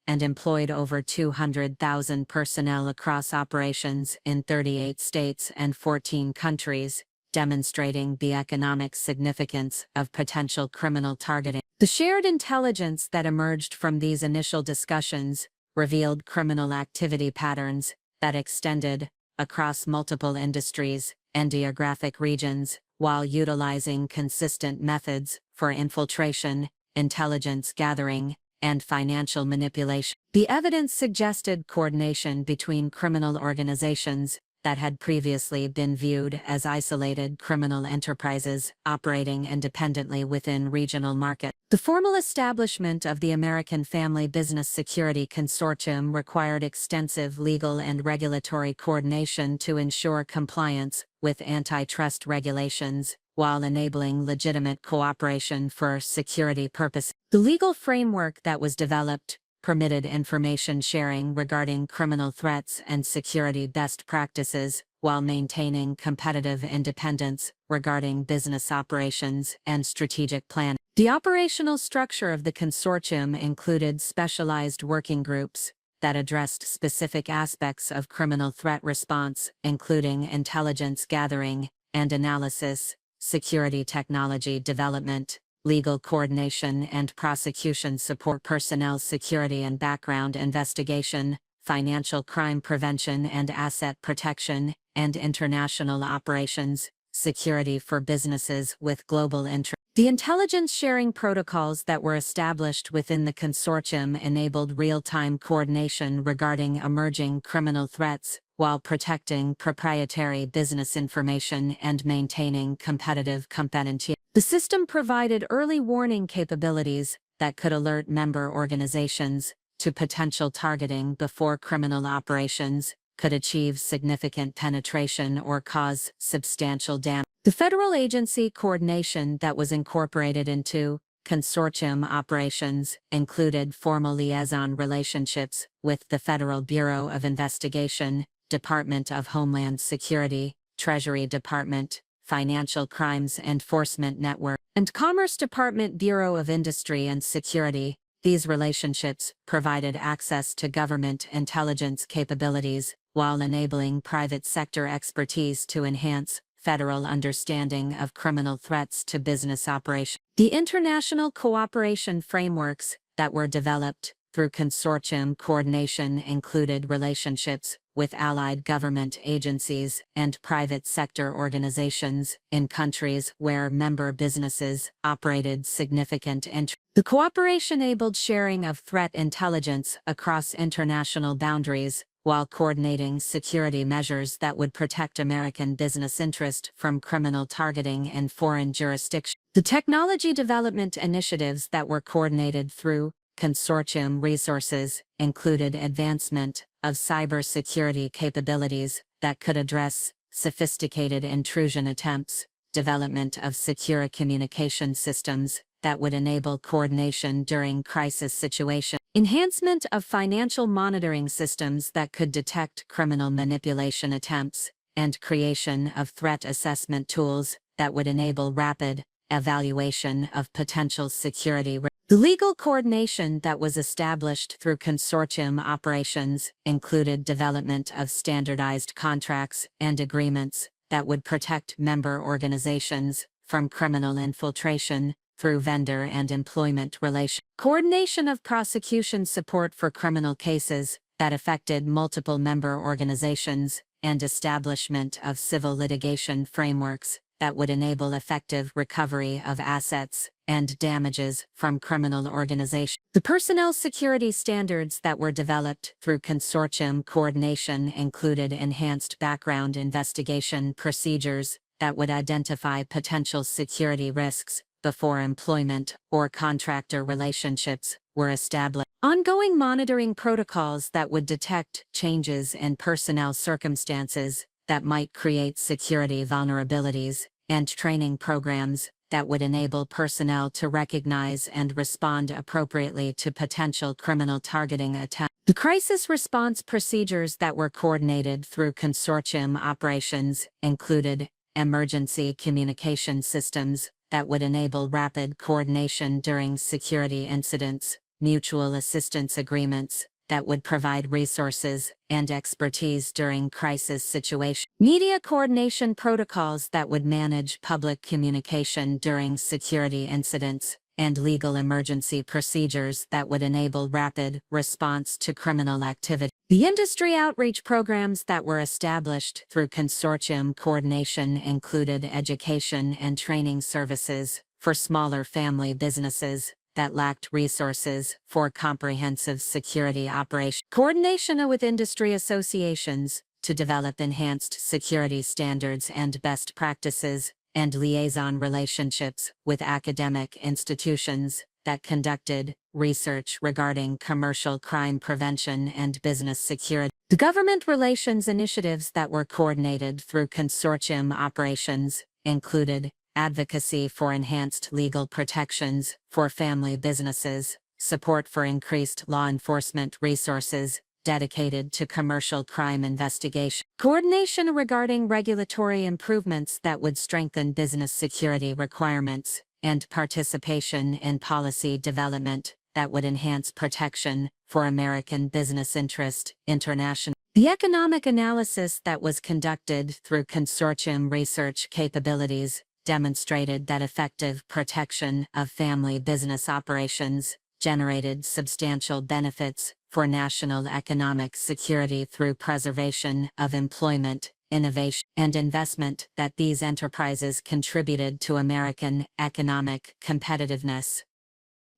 and employed over 200,000 personnel across operations in 38 states and 14 countries, demonstrating the economic significance of potential criminal targeting. The shared intelligence that emerged from these initial discussions revealed criminal activity patterns that extended across multiple industries and geographic regions, while utilizing consistent methods for infiltration, intelligence gathering, and financial manipulation. The evidence suggested coordination between criminal organizations that had previously been viewed as isolated criminal enterprises operating independently within regional markets. The formal establishment of the American Family Business Security Consortium required extensive legal and regulatory coordination to ensure compliance with antitrust regulations, while enabling legitimate cooperation for security purposes. The legal framework that was developed permitted information sharing regarding criminal threats and security best practices, while maintaining competitive independence regarding business operations and strategic planning. The operational structure of the consortium included specialized working groups that addressed specific aspects of criminal threat response, including intelligence gathering and analysis, security technology development, legal coordination and prosecution support, personnel security and background investigation, financial crime prevention and asset protection, and international operations, security for businesses with global interests. The intelligence sharing protocols that were established within the consortium enabled real-time coordination regarding emerging criminal threats, while protecting proprietary business information and maintaining competitive competition. The system provided early warning capabilities that could alert member organizations to potential targeting before criminal operations could achieve significant penetration or cause substantial damage. The federal agency coordination that was incorporated into consortium operations included formal liaison relationships with the Federal Bureau of Investigation, Department of Homeland Security, Treasury Department, Financial Crimes Enforcement Network, and Commerce Department Bureau of Industry and Security. These relationships provided access to government intelligence capabilities while enabling private sector expertise to enhance federal understanding of criminal threats to business operations. The international cooperation frameworks that were developed through consortium coordination included relationships with allied government agencies and private sector organizations in countries where member businesses operated significant interests. The cooperation enabled sharing of threat intelligence across international boundaries, while coordinating security measures that would protect American business interest from criminal targeting in foreign jurisdictions. The technology development initiatives that were coordinated through consortium resources included advancement of cybersecurity capabilities that could address sophisticated intrusion attempts, development of secure communication systems that would enable coordination during crisis situations, enhancement of financial monitoring systems that could detect criminal manipulation attempts, and creation of threat assessment tools that would enable rapid evaluation of potential security risks. The legal coordination that was established through consortium operations included development of standardized contracts and agreements that would protect member organizations from criminal infiltration through vendor and employment relations. Coordination of prosecution support for criminal cases that affected multiple member organizations and establishment of civil litigation frameworks that would enable effective recovery of assets and damages from criminal organizations. The personnel security standards that were developed through consortium coordination included enhanced background investigation procedures that would identify potential security risks before employment or contractor relationships were established. Ongoing monitoring protocols that would detect changes in personnel circumstances that might create security vulnerabilities, and training programs that would enable personnel to recognize and respond appropriately to potential criminal targeting attempts. The crisis response procedures that were coordinated through consortium operations included emergency communication systems that would enable rapid coordination during security incidents, mutual assistance agreements that would provide resources and expertise during crisis situations, media coordination protocols that would manage public communication during security incidents, and legal emergency procedures that would enable rapid response to criminal activity. The industry outreach programs that were established through consortium coordination included education and training services for smaller family businesses that lacked resources for comprehensive security operations, coordination with industry associations to develop enhanced security standards and best practices, and liaison relationships with academic institutions that conducted research regarding commercial crime prevention and business security. The government relations initiatives that were coordinated through consortium operations included advocacy for enhanced legal protections for family businesses, support for increased law enforcement resources dedicated to commercial crime investigation, coordination regarding regulatory improvements that would strengthen business security requirements, and participation in policy development that would enhance protection for American business interest international. The economic analysis that was conducted through consortium research capabilities demonstrated that effective protection of family business operations generated substantial benefits for national economic security through preservation of employment, innovation, and investment, that these enterprises contributed to American economic competitiveness.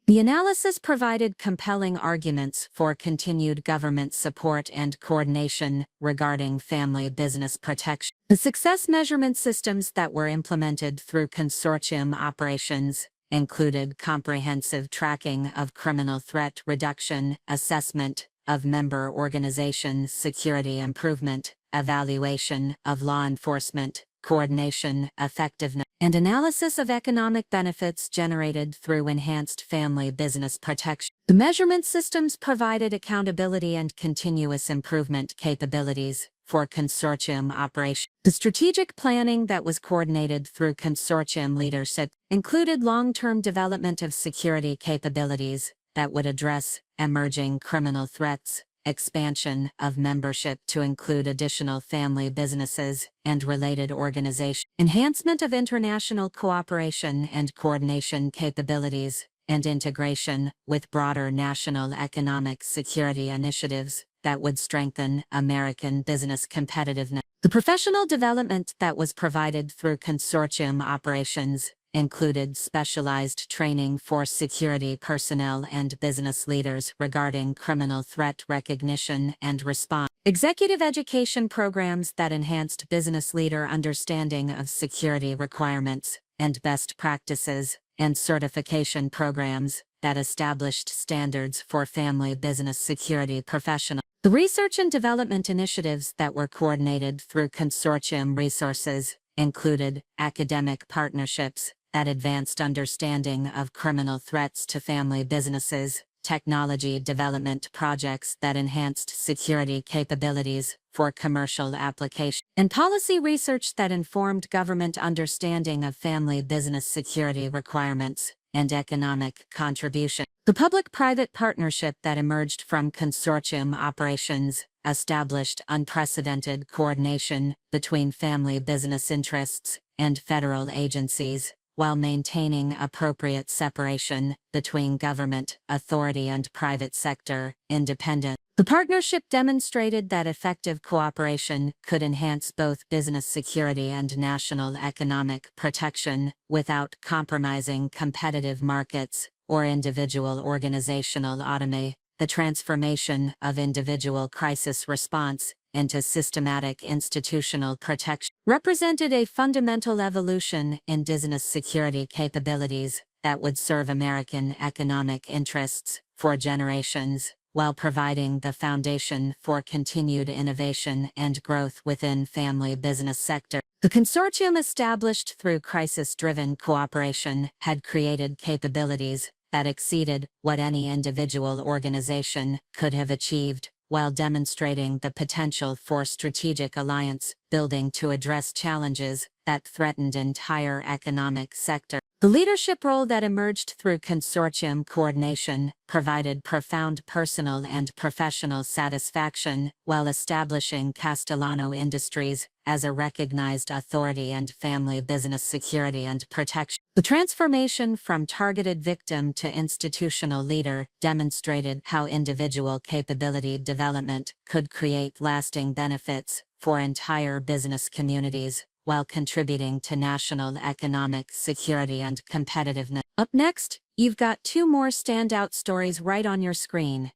The analysis provided compelling arguments for continued government support and coordination regarding family business protection. The success measurement systems that were implemented through consortium operations included comprehensive tracking of criminal threat reduction, assessment of member organization security improvement, evaluation of law enforcement, coordination, effectiveness, and analysis of economic benefits generated through enhanced family business protection. The measurement systems provided accountability and continuous improvement capabilities for consortium operation. The strategic planning that was coordinated through consortium leadership included long-term development of security capabilities that would address emerging criminal threats, expansion of membership to include additional family businesses and related organizations, enhancement of international cooperation and coordination capabilities, and integration with broader national economic security initiatives that would strengthen American business competitiveness. The professional development that was provided through consortium operations included specialized training for security personnel and business leaders regarding criminal threat recognition and response, executive education programs that enhanced business leader understanding of security requirements and best practices, and certification programs that established standards for family business security professionals. The research and development initiatives that were coordinated through consortium resources included academic partnerships that advanced understanding of criminal threats to family businesses, technology development projects that enhanced security capabilities for commercial application, and policy research that informed government understanding of family business security requirements and economic contribution. The public-private partnership that emerged from consortium operations established unprecedented coordination between family business interests and federal agencies, while maintaining appropriate separation between government authority and private sector independence. The partnership demonstrated that effective cooperation could enhance both business security and national economic protection without compromising competitive markets or individual organizational autonomy. The transformation of individual crisis response into systematic institutional protection represented a fundamental evolution in business security capabilities that would serve American economic interests for generations, while providing the foundation for continued innovation and growth within family business sector. The consortium established through crisis-driven cooperation had created capabilities that exceeded what any individual organization could have achieved, while demonstrating the potential for strategic alliance building to address challenges that threatened entire economic sector. The leadership role that emerged through consortium coordination provided profound personal and professional satisfaction while establishing Castellano Industries as a recognized authority in family business security and protection. The transformation from targeted victim to institutional leader demonstrated how individual capability development could create lasting benefits for entire business communities, while contributing to national economic security and competitiveness. Up next, you've got two more standout stories right on your screen.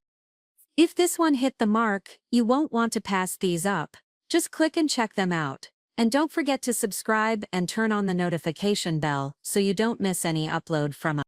If this one hit the mark, you won't want to pass these up. Just click and check them out. And don't forget to subscribe and turn on the notification bell so you don't miss any upload from us.